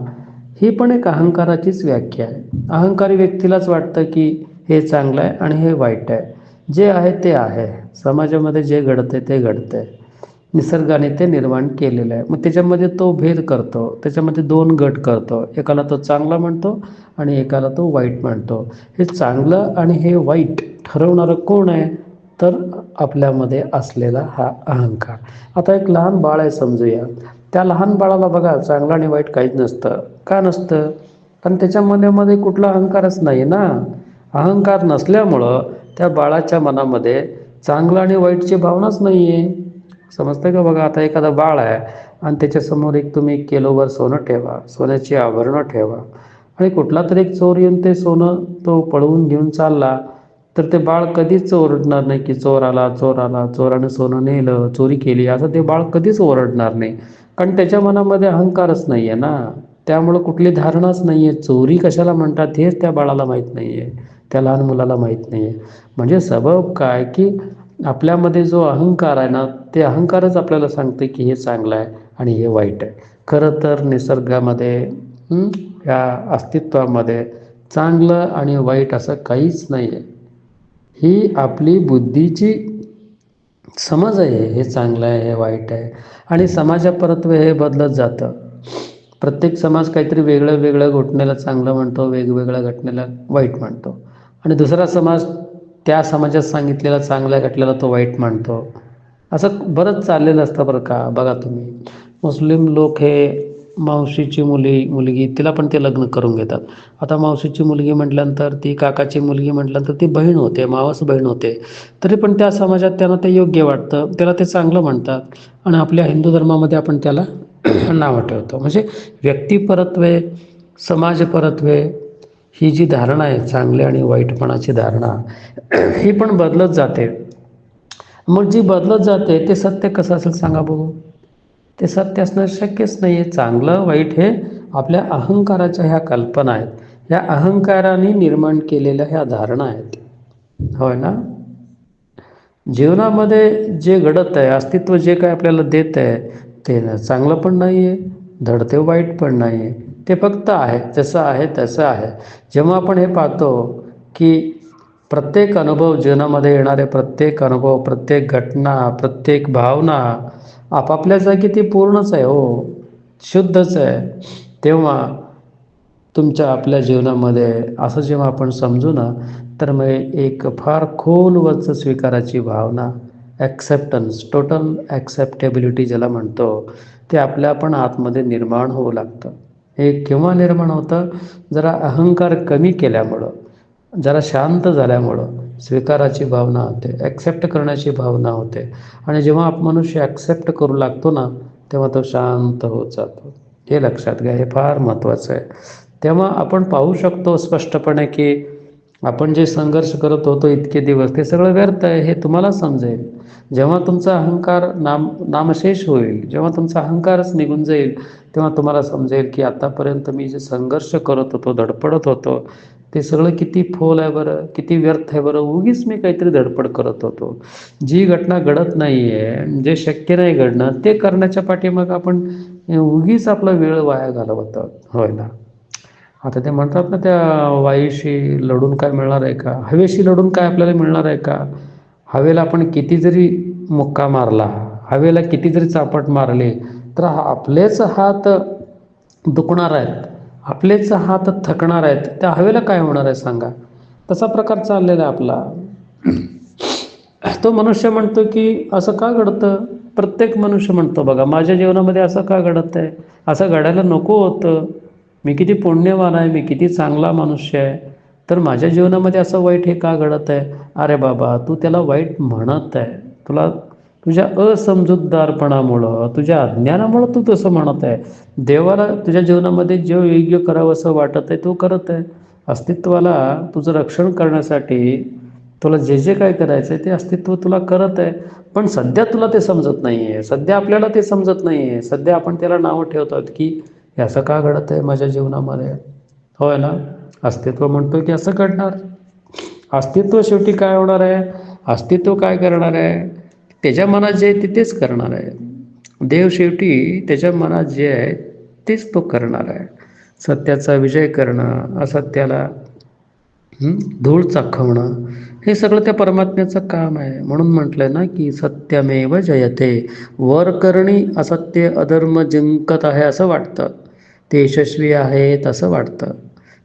ही पण एक अहंकाराचीच व्याख्या आहे. अहंकारी व्यक्तीलाच वाटतं की हे चांगलं आहे आणि हे वाईट आहे. जे आहे ते आहे, समाजामध्ये जे घडतंय ते घडतंय, निसर्गाने ते निर्माण केलेलं आहे. मग त्याच्यामध्ये तो भेद करतो, त्याच्यामध्ये 2 गट करतो. एकाला तो चांगला म्हणतो आणि एकाला तो वाईट म्हणतो. हे चांगलं आणि हे वाईट ठरवणारं कोण आहे? तर आपल्यामध्ये असलेला हा अहंकार. आता एक लहान बाळ आहे समजूया, त्या लहान बाळाला बघा चांगलं आणि वाईट काहीच नसतं. का नसतं? कारण त्याच्या मनामध्ये कुठला अहंकारच नाही ना. अहंकार नसल्यामुळं त्या बाळाच्या मनामध्ये चांगलं आणि वाईटची भावनाच नाही आहे. समजतंय का? बघा, आता एखादा बाळ आहे आणि त्याच्यासमोर एक तुम्ही किलोभर सोनं ठेवा, सोन्याची आभरणं ठेवा आणि कुठला तरी एक चोर येऊन ते सोनं तो पळवून घेऊन चालला, तर ते बाळ कधीच ओरडणार नाही की चोर आला, चोर आला, चोराने सोनं नेलं, चोरी केली, असं ते बाळ कधीच ओरडणार नाही. कारण त्याच्या मनामध्ये अहंकारच नाही आहे ना. त्यामुळं कुठली धारणाच नाही आहे. चोरी कशाला म्हणतात हेच त्या बाळाला माहीत नाही आहे, त्या लहान मुलाला माहीत नाही आहे. म्हणजे सबब काय, की आपल्यामध्ये जो अहंकार आहे ना, ते अहंकारच आपल्याला सांगते की हे चांगलं आहे आणि हे वाईट आहे. खरं तर निसर्गामध्ये, या अस्तित्वामध्ये चांगलं आणि वाईट असं काहीच नाही आहे. ही आपली बुद्धीची समज आहे, हे चांगलं आहे, हे वाईट आहे. आणि समाजापरत्वे हे बदलत जातं. प्रत्येक समाज काहीतरी वेगळं वेगळ्या घटनेला चांगलं म्हणतो, वेगवेगळ्या घटनेला वाईट म्हणतो आणि दुसरा समाज त्या समाजात सांगितलेला चांगल्या घटलेला तो वाईट मानतो. असं बरंच चाललेलं असतं बरं का. बघा तुम्ही, मुस्लिम लोक हे मावशीची मुलगी तिला पण ते लग्न करून घेतात. आता मावशीची मुलगी म्हटल्यानंतर ती काकाची मुलगी म्हटल्यानंतर ती बहीण होते, मावस बहीण होते. तरी पण त्या समाजात त्यांना ते योग्य वाटतं, त्याला ते चांगलं म्हणतात. आणि आपल्या हिंदू धर्मामध्ये आपण त्याला नावं ठेवतो. म्हणजे व्यक्तिपरत्वे, समाजपरत्वे ही जी धारणा आहे, चांगल्या आणि वाईटपणाची धारणा, ही पण बदलत जाते. मग जी बदलत जाते ते सत्य कसं असेल सांगा बघू. ते सत्य असणं शक्यच नाही आहे. चांगलं वाईट हे आपल्या अहंकाराच्या ह्या कल्पना आहेत. ह्या अहंकाराने निर्माण केलेल्या ह्या धारणा आहेत. होय ना. जीवनामध्ये जे घडत आहे, अस्तित्व जे काय आपल्याला देत आहे, ते चांगलं पण नाही आहे, धड वाईट पण नाही आहे. ते फक्त आहे, जसं आहे तसं आहे. जेव्हा आपण हे पाहतो की प्रत्येक अनुभव, जीवनामध्ये येणारे प्रत्येक अनुभव, प्रत्येक घटना, प्रत्येक भावना आपापल्या जागी ती पूर्णच आहे हो, शुद्धच आहे. तेव्हा तुमच्या आपल्या जीवनामध्ये असं जेव्हा आपण समजू ना, तर मग एक फार खोलवरचं स्वीकाराची भावना, ॲक्सेप्टन्स, टोटल ॲक्सेप्टेबिलिटी ज्याला म्हणतो, ते आपल्या पण आतमध्ये निर्माण होऊ लागतं. हे केव्हा निर्माण होतं? जरा अहंकार कमी केल्यामुळं, जरा शांत झाल्यामुळं स्वीकाराची भावना होते, ॲक्सेप्ट करण्याची भावना होते. आणि जेव्हा मनुष्य ॲक्सेप्ट करू लागतो ना, तेव्हा तो शांत होत जातो. हे लक्षात घ्या, हे फार महत्त्वाचं आहे. तेव्हा आपण पाहू शकतो स्पष्टपणे की आपण जे संघर्ष करत होतो इतके दिवस, ते सगळं व्यर्थ आहे हे तुम्हाला समजेल. जेव्हा तुमचा अहंकार नामशेष होईल, जेव्हा तुमचा अहंकारच निघून जाईल, तेव्हा तुम्हाला समजेल की आतापर्यंत मी जे संघर्ष करत होतो, धडपडत होतो, ते सगळं किती फोल आहे बरं, किती व्यर्थ आहे बरं. उगीच मी काहीतरी धडपड करत होतो. जी घटना घडत नाही आहे, जे शक्य नाही घडणं, ते करण्याच्या पाठीमागं आपण उगीच आपला वेळ वाया घालवतो. होय ना. आता ते म्हणतात ना, त्या वायूशी लढून काय मिळणार आहे का, हवेशी लढून काय आपल्याला मिळणार आहे का. हवेला आपण किती जरी मुक्का मारला, हवेला किती जरी चापट मारले, तर आपलेच हात दुखणार आहेत, आपलेच हात थकणार आहेत. त्या हवेला काय होणार आहे सांगा. तसा प्रकार चाललेला आहे आपला. तो मनुष्य म्हणतो की असं का घडतं. प्रत्येक मनुष्य म्हणतो बघा, माझ्या जीवनामध्ये असं का घडत आहे, असं घडायला नको होतं. मी किती पुण्यवान आहे, मी किती चांगला मनुष्य आहे, तर माझ्या जीवनामध्ये असं वाईट हे का घडत आहे. अरे बाबा, तू त्याला वाईट म्हणत आहे. तुला तुझ्या असमजूतदारपणामुळं, तुझ्या अज्ञानामुळं तू तसं म्हणत आहे. देवाला तुझ्या जीवनामध्ये जे योग्य करावं असं वाटत आहे तो करत आहे. अस्तित्वाला तुझं रक्षण करण्यासाठी तुला जे जे काय करायचं आहे ते अस्तित्व तुला करत आहे. पण सध्या तुला ते समजत नाही आहे, सध्या आपल्याला ते समजत नाही आहे. सध्या आपण त्याला नावं ठेवतात की हे असं का घडत आहे माझ्या जीवनामध्ये. होय ना. अस्तित्व म्हणतो की असं घडणार. अस्तित्व शेवटी काय होणार आहे, अस्तित्व काय करणार आहे, त्याच्या मनात जे आहे तेच करणार आहे. देव शेवटी त्याच्या मनात जे आहे तेच तो करणार आहे. सत्याचा विजय करणं, असत्याला धूळ चाखवणं, हे सगळं त्या परमात्म्याचं काम आहे. म्हणून म्हटलंय ना की सत्यमेव जयते. वर करणी असत्य अधर्म जिंकत आहे असं वाटतं, ते यशस्वी आहेत असं वाटतं.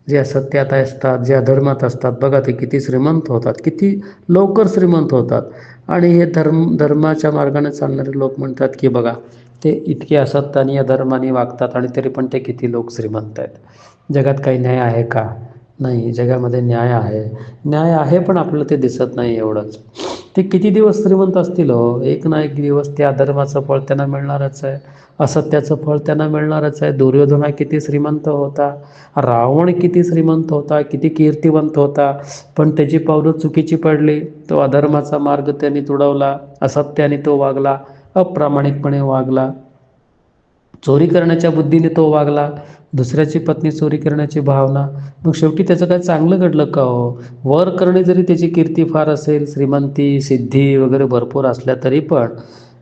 जे असत्यात असतात, जे अधर्मात असतात, बघा ते किती श्रीमंत होतात, किती लवकर श्रीमंत होतात. आणि हे धर्माच्या मार्गाने चालणारे लोक म्हणतात की बघा, ते इतके असत्याने अधर्माने वागतात आणि तरी पण ते किती लोक श्रीमंत आहेत. जगात काही न्याय आहे का. नाही, जगामध्ये न्याय आहे. न्याय आहे पण आपल्याला ते दिसत नाही एवढंच. ते किती दिवस श्रीमंत असतील हो, एक ना एक दिवस त्या अधर्माचं फळ त्यांना मिळणारच आहे, असत्याचं फळ त्यांना मिळणारच आहे. दुर्योधना किती श्रीमंत होता, रावण किती श्रीमंत होता, किती कीर्तिवंत होता, पण त्याची पावलं चुकीची पडली. तो अधर्माचा मार्ग त्यांनी तुडवला, असत्याने तो वागला, अप्रामाणिकपणे वागला, चोरी करण्याच्या बुद्धीने तो वागला, दुसऱ्याची पत्नी चोरी करण्याची भावना. मग शेवटी त्याचं काय चांगलं घडलं का हो. वर करणे जरी त्याची कीर्ती फार असेल, श्रीमंती सिद्धी वगैरे भरपूर असल्या तरी पण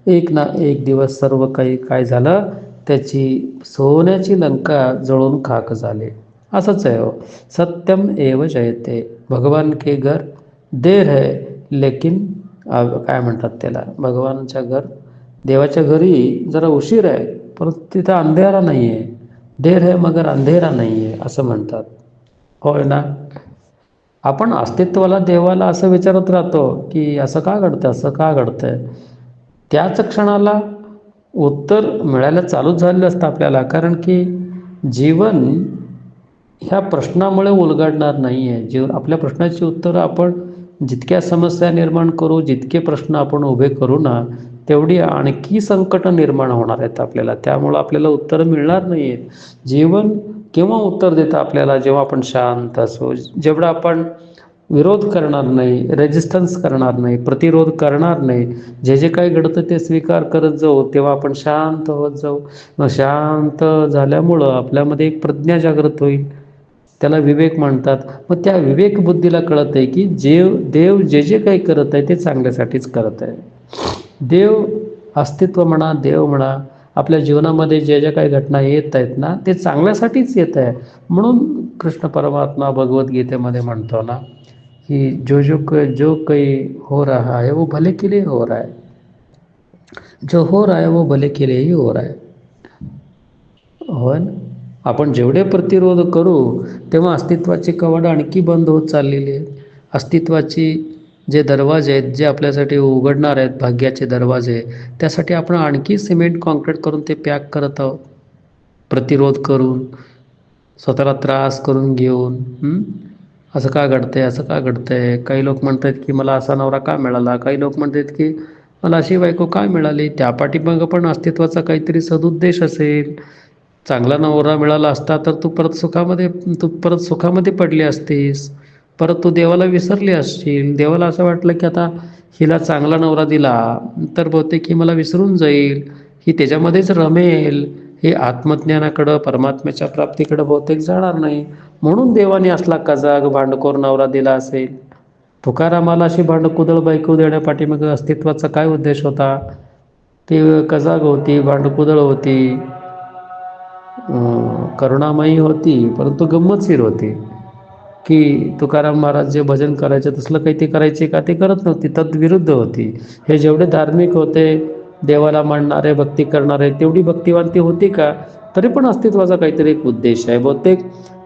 एक ना एक दिवस सर्व काही काय झालं, त्याची सोन्याची लंका जळून खाक झाले. असंच आहे हो. सत्यम एव जयते. भगवान के घर देर है लेकिन काय म्हणतात त्याला, भगवानच्या घर, देवाच्या घरी जरा उशीर आहे परंतु तिथं अंधेरा नाही आहे. देर है मगर अंधेरा नाही आहे असं म्हणतात. होय ना. आपण अस्तित्वाला, देवाला असं विचारत राहतो की असं का घडतं, असं का घडतंय. त्याच क्षणाला उत्तर मिळायला चालूच झालेलं असतं आपल्याला. कारण की जीवन ह्या प्रश्नामुळे उलगडणार नाही आहे. आपल्या प्रश्नाची उत्तरं आपण जितक्या समस्या निर्माण करू, जितके प्रश्न आपण उभे करू ना, तेवढी आणखी संकटं निर्माण होणार आहेत आपल्याला. त्यामुळं आपल्याला उत्तरं मिळणार नाही आहेत. जीवन केव्हा उत्तर देतं आपल्याला, जेव्हा आपण शांत असू, जेवढं आपण विरोध करणार नाही, रेजिस्टन्स करणार नाही, प्रतिरोध करणार नाही, जे जे काही घडतं ते स्वीकार करत जाऊ, तेव्हा आपण शांत होत जाऊ. मग शांत झाल्यामुळं आपल्यामध्ये एक प्रज्ञा जागृत होईल. त्याला विवेक म्हणतात. मग त्या विवेक बुद्धीला कळत आहे की देव जे जे काही करत आहे ते चांगल्यासाठीच करत आहे. देव अस्तित्व म्हणा, देव म्हणा, आपल्या जीवनामध्ये जे ज्या काही घटना येत आहेत ना, ते चांगल्यासाठीच येत आहे. म्हणून कृष्ण परमात्मा भगवद्गीतेमध्ये म्हणतो ना कि जो कोई हो रहा है वो भले के लिए हो रहा है, जो हो रहा है वो भले के लिए ही हो रहा है. होय ना. आपण जेवढे प्रतिरोध करू तेव्हा अस्तित्वाची कवाडं आणखी बंद होत चाललेली आहेत. अस्तित्वाची जे दरवाजे आहेत, जे आपल्यासाठी उघडणार आहेत, भाग्याचे दरवाजे, त्यासाठी आपण आणखी सिमेंट कॉन्क्रीट करून ते पॅक करत आहोत. प्रतिरोध करून, स्वतःला त्रास करून घेऊन. असं का घडतंय, असं का घडतंय. काही लोक म्हणतात की मला असा नवरा का मिळाला, काही लोक म्हणतात की मला अशी बायको का मिळाली. त्या पाठीमागं पण अस्तित्वाचा काहीतरी सदुद्देश असेल. चांगला नवरा मिळाला असता तर तू परत सुखामध्ये पडली असतीस. परत तू देवाला विसरली असशील. देवाला असं वाटलं की आता हिला चांगला नवरा दिला तर बहुतेक ही मला विसरून जाईल, ही त्याच्यामध्येच रमेल, हे आत्मज्ञानाकडं, परमात्म्याच्या प्राप्तीकडं बहुतेक जाणार नाही. म्हणून देवाने असला कजाग भांडखोर नवरा दिला असेल. तुकारामाला अशी भांडकुदळ बायको देण्यापाठीमागं अस्तित्वाचा काय उद्देश होता. ती कजाग होती, भांडकुदळ होती, करुणामयी होती, परंतु गंमतशीर होती. की तुकाराम महाराज जे भजन करायचे तसलं काही ते करायचे का, ते करत नव्हती, तद्विरुद्ध होती. हे जेवढे धार्मिक होते, देवाला मानणारे, भक्ती करणारे, तेवढी भक्तिवान होती का. तरी पण अस्तित्वाचा काहीतरी एक उद्देश आहे. बहुतेक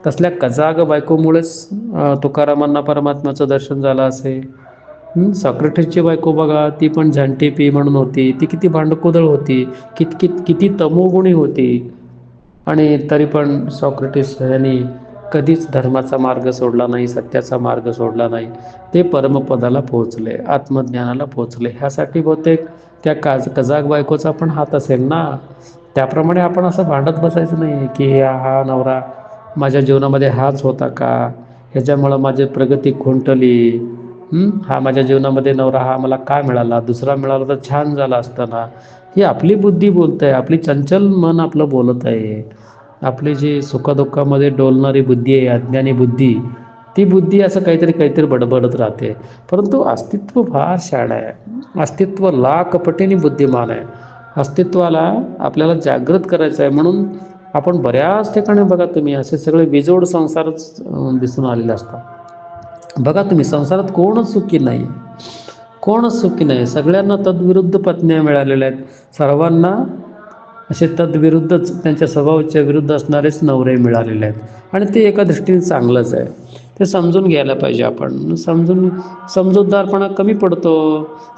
तसल्या कजाग बायकोमुळेच तुकारामांना परमात्म्याचं दर्शन झालं असेल. सॉक्रेटिसची बायको बघा, ती पण झांटी पी म्हणून होती. ती किती भांडकुदळ होती, किती तमोगुणी होती. आणि तरी पण सॉक्रेटिस यांनी कधीच धर्माचा मार्ग सोडला नाही, सत्याचा मार्ग सोडला नाही. ते परमपदाला पोहोचले, आत्मज्ञानाला पोहोचले. ह्यासाठी बहुतेक त्या कजाग बायकोचा पण हात असेल ना. त्याप्रमाणे आपण असं भांडत बसायचं नाही की हा नवरा माझ्या जीवनामध्ये हाच होता का, ह्याच्यामुळं माझी प्रगती खुंटली. हा माझ्या जीवनामध्ये नवरा हा मला काय मिळाला, दुसरा मिळाला तर छान झाला असताना. ही आपली बुद्धी बोलत आहे, आपली चंचल मन आपलं बोलत आहे. आपली जी सुखदुःखामध्ये डोलणारी बुद्धी आहे, अज्ञानी बुद्धी, ती बुद्धी असं काहीतरी बडबडत राहते. परंतु अस्तित्व फार शाण आहे. अस्तित्व लाख पटीने बुद्धिमान आहे. अस्तित्वाला आपल्याला जागृत करायचं आहे. म्हणून आपण बऱ्याच ठिकाणी बघा तुम्ही असे सगळे बिजोड संसारच दिसून आलेले असतात. बघा तुम्ही, संसारात कोणच सुखी नाही, कोणच सुखी नाही. सगळ्यांना तद्विरुद्ध पत्न्या मिळालेल्या आहेत. सर्वांना असे तद्विरुद्धच, त्यांच्या स्वभावाच्या विरुद्ध असणारेच नवरे मिळालेले आहेत. आणि ते एका दृष्टीने चांगलंच आहे. ते समजून घ्यायला पाहिजे आपण. समजूतदारपणा कमी पडतो.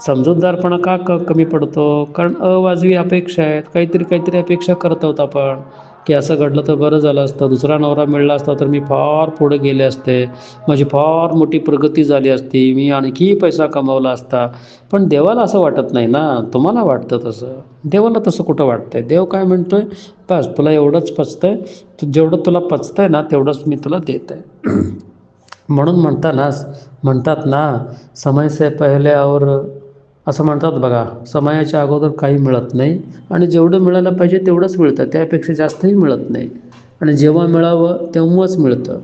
समजूतदारपणा का कमी पडतो, कारण अवाजवी अपेक्षा आहेत. काहीतरी अपेक्षा करत आहोत आपण की असं घडलं तर बरं झालं असतं, दुसरा नवरा मिळाला असता तर मी फार पुढे गेले असते, माझी फार मोठी प्रगती झाली असती, मी आणखी पैसा कमावला असता. पण देवाला असं वाटत नाही ना. तुम्हाला वाटतं तसं, देवाला तसं कुठं वाटतंय. देव काय म्हणतोय, बस तुला एवढंच पचतंय, जेवढं तुला पचतंय ना तेवढंच मी तुला देत आहे. म्हणून म्हणतात ना, समय से पहिले और, असं म्हणतात बघा, समयाच्या अगोदर काही मिळत नाही आणि जेवढं मिळायला पाहिजे तेवढंच मिळतं, त्यापेक्षा जास्तही मिळत नाही. आणि जेव्हा मिळावं तेव्हाच मिळतं.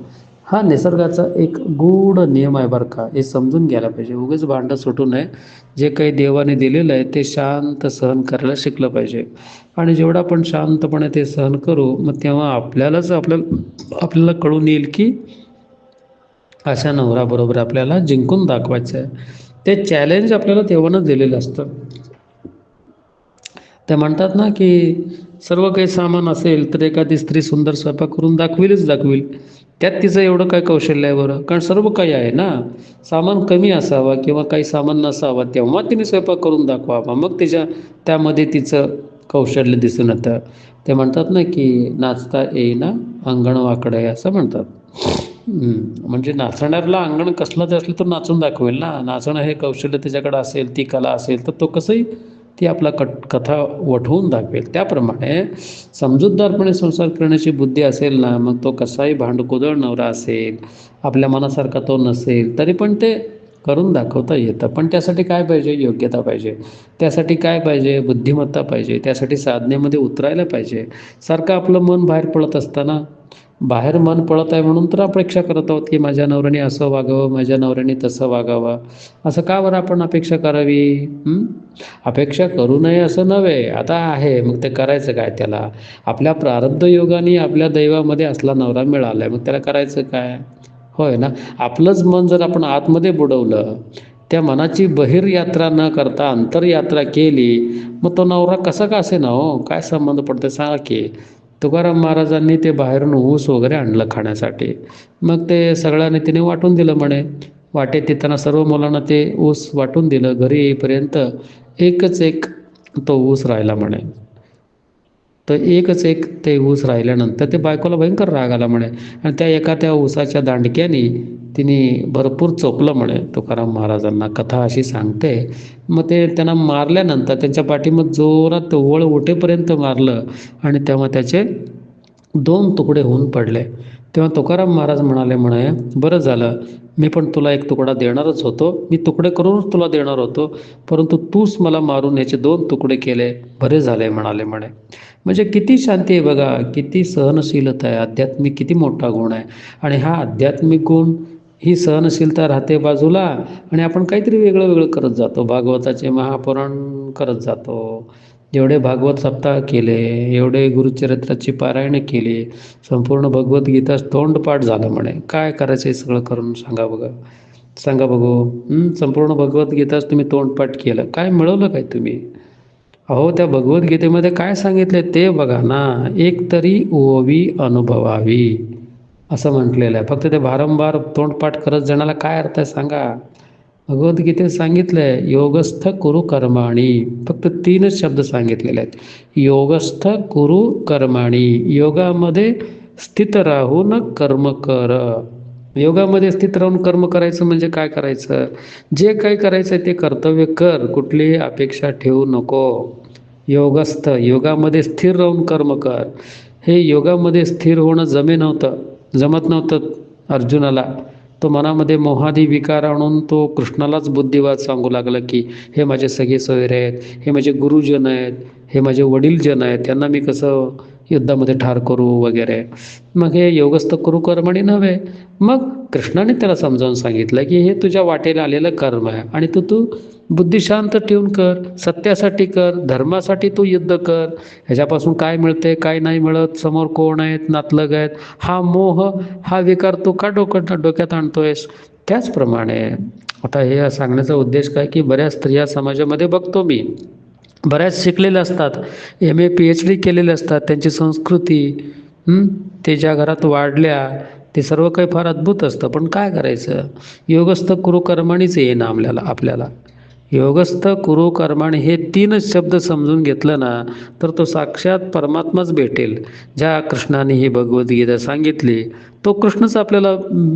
हा निसर्गाचा एक गूढ नियम आहे बरं का. हे समजून घ्यायला पाहिजे. उगाच भांडं सुटू नये. जे काही देवाने दिलेलं आहे ते शांत सहन करायला शिकलं पाहिजे. आणि जेवढं आपण शांतपणे ते सहन करू, मग तेव्हा आपल्याला कळून येईल की अशा नवऱ्याबरोबर आपल्याला जिंकून दाखवायचं आहे. ते चॅलेंज आपल्याला तेव्हाच दिलेलं असतं. ते म्हणतात ना की सर्व काही सामान असेल तर एखादी स्त्री सुंदर स्वयंपाक करून दाखवील. त्यात तिचं एवढं काय कौशल्य आहे बरं? कारण सर्व काही आहे ना. सामान कमी असावा किंवा काही सामान नसावा तेव्हा तिने स्वयंपाक करून दाखवावा. मग त्यामध्ये तिचं कौशल्य दिसून येतं. ते म्हणतात ना, की नाचता येईना अंगण वाकडं आहे असं म्हणतात. म्हणजे नाचणाऱ्याला अंगण कसलंच असलं तर नाचून दाखवेल ना. नाचणं हे कौशल्य त्याच्याकडे असेल, ती कला असेल तर तो कसंही ती आपला कथा वठवून दाखवेल. त्याप्रमाणे समजूतदारपणे संसार करण्याची बुद्धी असेल ना, मग तो कसाही भांडकुदळ नवरा असेल, आपल्या मनासारखा तो नसेल, तरी पण ते करून दाखवता येतं. पण त्यासाठी काय पाहिजे? योग्यता पाहिजे. त्यासाठी काय पाहिजे? बुद्धिमत्ता पाहिजे. त्यासाठी साधनेमध्ये उतरायला पाहिजे. सारखं आपलं मन बाहेर पळत असताना, बाहेर मन पळत आहे म्हणून तर अपेक्षा करत आहोत, की माझ्या नवऱ्याने असं वागावं, माझ्या नवऱ्याने तसं वागावं. असं का बरं आपण अपेक्षा करावी? अपेक्षा करू नये असं नव्हे. आता आहे मग ते करायचं काय त्याला? आपल्या प्रारब्ध योगाने आपल्या दैवामध्ये असला नवरा मिळाला आहे, मग त्याला करायचं काय? होय ना. आपलंच मन जर आपण आतमध्ये बुडवलं, त्या मनाची बहिर्यात्रा न करता अंतर्यात्रा केली, मग तो नवरा कसा का असेना हो, काय संबंध पडतो सांगा की. तुकाराम महाराजांनी ते बाहेरून ऊस वगैरे आणलं खाण्यासाठी. मग ते सगळ्यांनी तिने वाटून दिलं म्हणे. वाटेत येताना सर्व मुलांना ते ऊस वाटून दिलं. घरी येईपर्यंत एकच एक तो ऊस राहिला म्हणे. तर एकच एक ते ऊस राहिल्यानंतर ते बायकोला भयंकर राग आला म्हणे आणि त्या ऊसाच्या दांडक्याने तिने भरपूर चोपलं म्हणे तुकाराम महाराजांना. कथा अशी सांगते. मग ते त्यांना मारल्यानंतर त्यांच्या पाठीमध्ये जोरात वळ उठेपर्यंत मारलं आणि तेव्हा त्याचे 2 तुकडे होऊन पडले. तेव्हा तुकाराम महाराज म्हणाले म्हणे, बरं झालं, मी पण तुला एक तुकडा देणारच होतो, मी तुकडे करूनच तुला देणार होतो, परंतु तूच मला मारून याचे 2 तुकडे केले, बरे झाले म्हणाले म्हणे. म्हणजे किती शांती आहे बघा, किती सहनशीलता आहे, आध्यात्मिक किती मोठा गुण आहे. आणि हा आध्यात्मिक गुण, ही सहनशीलता राहते बाजूला आणि आपण काहीतरी वेगळं वेगळं करत जातो. भागवताचे महापुराण करत जातो. जेवढे भागवत सप्ताह केले, एवढे गुरुचरित्राची पारायणे केली, संपूर्ण भगवद्गीता तोंडपाठ झालं म्हणे. काय करायचं हे सगळं करून सांगा बघा, सांगा बघू. संपूर्ण भगवद्गीताच तुम्ही तोंडपाठ केलं, काय मिळवलं काय तुम्ही? अहो, त्या भगवद्गीतेमध्ये काय सांगितले ते बघा ना. एक तरी ओवी अनुभवावी असं म्हटलेलं आहे. फक्त ते वारंवार तोंडपाठ करत जाण्याला काय अर्थ आहे सांगा? भगवद्गीतेत सांगितलंय योगस्थ कुरु कर्माणी. फक्त 3च शब्द सांगितलेले आहेत. योगस्थ कुरु कर्माणी. योगामध्ये स्थित राहून कर्म कर. योगामध्ये स्थित राहून कर्म करायचं म्हणजे काय करायचं? जे काही करायचं आहे ते कर्तव्य कर, कुठलीही अपेक्षा ठेवू नको. योगस्थ, योगामध्ये स्थिर राहून कर्म कर. हे योगामध्ये स्थिर होणं जमत नव्हतं अर्जुनाला. तो मनामध्ये मोहादी विकार आणून तो कृष्णालाच बुद्धिवाद सांगू लागला, की हे माझे सगळे सोयरे आहेत, हे माझे गुरुजन आहेत, हे माझे वडीलजन आहेत, त्यांना मी कसं युद्धामध्ये ठार करू वगैरे. मग हे योगस्थ कुरु कर्मणी नव्हे. मग कृष्णाने त्याला समजावून सांगितलं, की हे तुझ्या वाटेला आलेलं कर्म आहे आणि तू बुद्धी शांत ठेवून कर, सत्यासाठी कर, धर्मासाठी तू युद्ध कर. ह्याच्यापासून काय मिळते, काय नाही मिळत, समोर कोण आहेत, नातलग आहेत, हा मोह, हा विकार तू का डोक्यात आणतोयस? त्याचप्रमाणे आता हे सांगण्याचा उद्देश काय, की बऱ्याच स्त्रिया समाजामध्ये बघतो मी, बऱ्याच शिकलेल्या असतात, MA PhD केलेले असतात, त्यांची संस्कृती, ते ज्या घरात वाढल्या ते सर्व काही फार अद्भुत असतं. पण काय करायचं? योगस्थ कुरु कर्माणीच येईना आपल्याला. योगस्थ कुरु कर्माणी हे 3च शब्द समजून घेतलं ना, तर तो साक्षात परमात्माच भेटेल. ज्या कृष्णाने ही भगवद्गीता सांगितली तो कृष्णच आपल्याला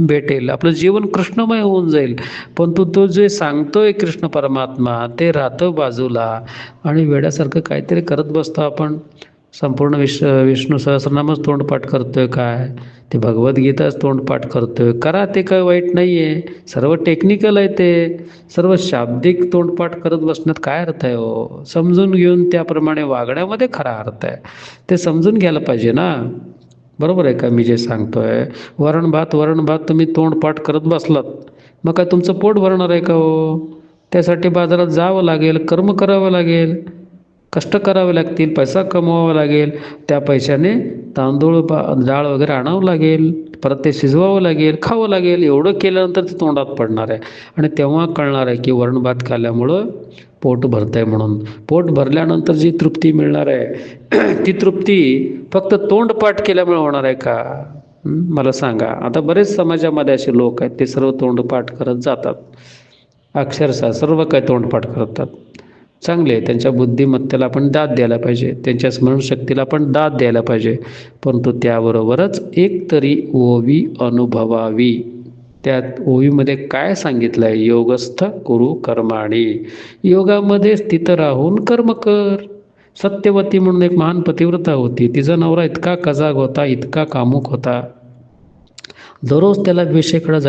भेटेल. आपलं जीवन कृष्णमय होऊन जाईल. पण तो जे सांगतोय कृष्ण परमात्मा ते राहतं बाजूला आणि वेड्यासारखं काहीतरी करत बसतो आपण. संपूर्ण विष्णू सहस्रनामच तोंडपाठ करतोय काय? ते भगवद्गीताच तोंडपाठ करतोय. करा, ते काय वाईट नाही आहे. सर्व टेक्निकल आहे ते. सर्व शाब्दिक तोंडपाठ करत बसण्यात काय अर्थ आहे हो? समजून घेऊन त्याप्रमाणे वागण्यामध्ये खरा अर्थ आहे. ते समजून घ्यायला पाहिजे ना. बरोबर आहे का मी जे सांगतोय? वरण भात तुम्ही तोंडपाठ करत बसलात, मग काय तुमचं पोट भरणार आहे का हो? त्यासाठी बाजारात जावं लागेल, कर्म करावं लागेल, कष्ट करावे लागतील, पैसा कमवावा लागेल. त्या पैशाने तांदूळ डाळ वगैरे आणावं लागेल, परत ते शिजवावं लागेल, खावं लागेल. एवढं केल्यानंतर ते तोंडात पडणार आहे आणि तेव्हा कळणार आहे की वरण भात खाल्ल्यामुळं पोट भरतं आहे म्हणून. पोट भरल्यानंतर जी तृप्ती मिळणार आहे ती तृप्ती फक्त तोंडपाठ केल्यामुळे होणार आहे का? मला सांगा. आता बरेच समाजामध्ये असे लोक आहेत, ते सर्व तोंडपाठ करत जातात. अक्षरशः सर्व काही तोंडपाठ करतात. चांगले आहे, त्यांच्या बुद्धिमत्तेला आपण दाद द्यायला पाहिजे, त्यांच्या स्मरणशक्तीला आपण दाद द्यायला पाहिजे. परंतु त्याबरोबरच एक तरी ओवी अनुभवावी. त्या ओवीमध्ये काय सांगितलं आहे? योगस्थ कुरु कर्माणी. योगामध्ये स्थित राहून कर्म कर. सत्यवती म्हणून एक महान पतिव्रता होती. तिचा नवरा इतका कजाग होता, इतका कामुक होता. दररोज त्याला वेश्येकडे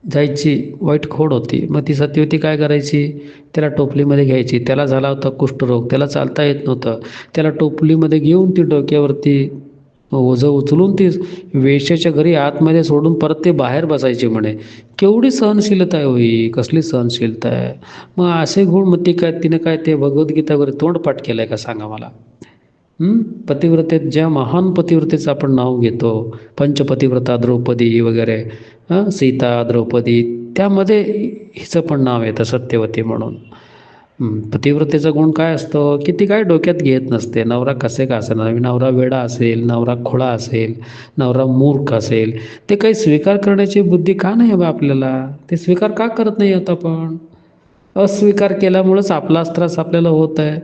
जायची वाईट खोड होती. मग ती सत्यवती काय करायची? त्याला टोपलीमध्ये घ्यायची. त्याला झाला होता कुष्ठरोग, त्याला चालता येत नव्हतं. त्याला टोपलीमध्ये घेऊन ती डोक्यावरती ओझं उचलून ती वेश्येच्या घरी आतमध्ये सोडून परत ते बाहेर बसायचे म्हणे. केवढी सहनशीलता आहे होई, कसली सहनशीलता आहे. मग असे गुण, मग ती काय, तिने काय ते भगवद्गीता वगैरे तोंडपाठ केलं आहे का सांगा मला? पतिव्रतेत, ज्या महान पतिव्रतेचं आपण नाव घेतो, पंचपतिव्रता द्रौपदी वगैरे, सीता, द्रौपदी, त्यामध्ये हिचं पण नाव येतं सत्यवती म्हणून. पतिव्रतेचा गुण काय असतो की ती काय डोक्यात घेत नसते. नवरा कसे का असेना, नवरा वेडा असेल, नवरा खोळा असेल, नवरा मूर्ख असेल, ते काही स्वीकार करण्याची बुद्धी का नाही बा आपल्याला? ते स्वीकार का करत नाही आता आपण? अस्वीकार केल्यामुळंच आपलाच त्रास आपल्याला होत आहे.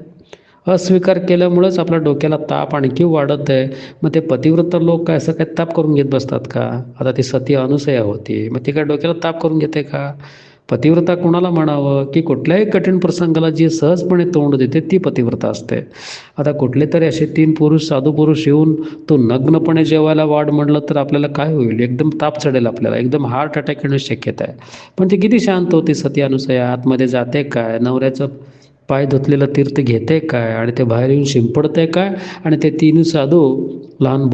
अस्वीकार केल्यामुळंच आपल्या डोक्याला ताप आणखी वाढत आहे. मग ते पतिव्रत लोक काय असं काय ताप करून घेत बसतात का? आता ती सती अनुसया होती, मग ती काय डोक्याला ताप करून घेते का? पतिव्रता कोणाला म्हणावं? की कुठल्याही कठीण प्रसंगाला जी सहजपणे तोंड देते ती पतिव्रता असते. आता कुठले तरी असे 3 पुरुष, साधू पुरुष येऊन तो नग्नपणे जेवायला वाढ म्हणलं तर आपल्याला काय होईल? एकदम ताप चढेल आपल्याला, एकदम हार्ट अटॅक येण्याची शक्यता आहे. पण ती किती शांत होती सती अनुसया. आतमध्ये जाते काय, नवऱ्याचं पाय धुतलेलं तीर्थ घेते काय, आणि ते बाहेर येऊन शिंपडते काय, आणि ते 3 साधू लहान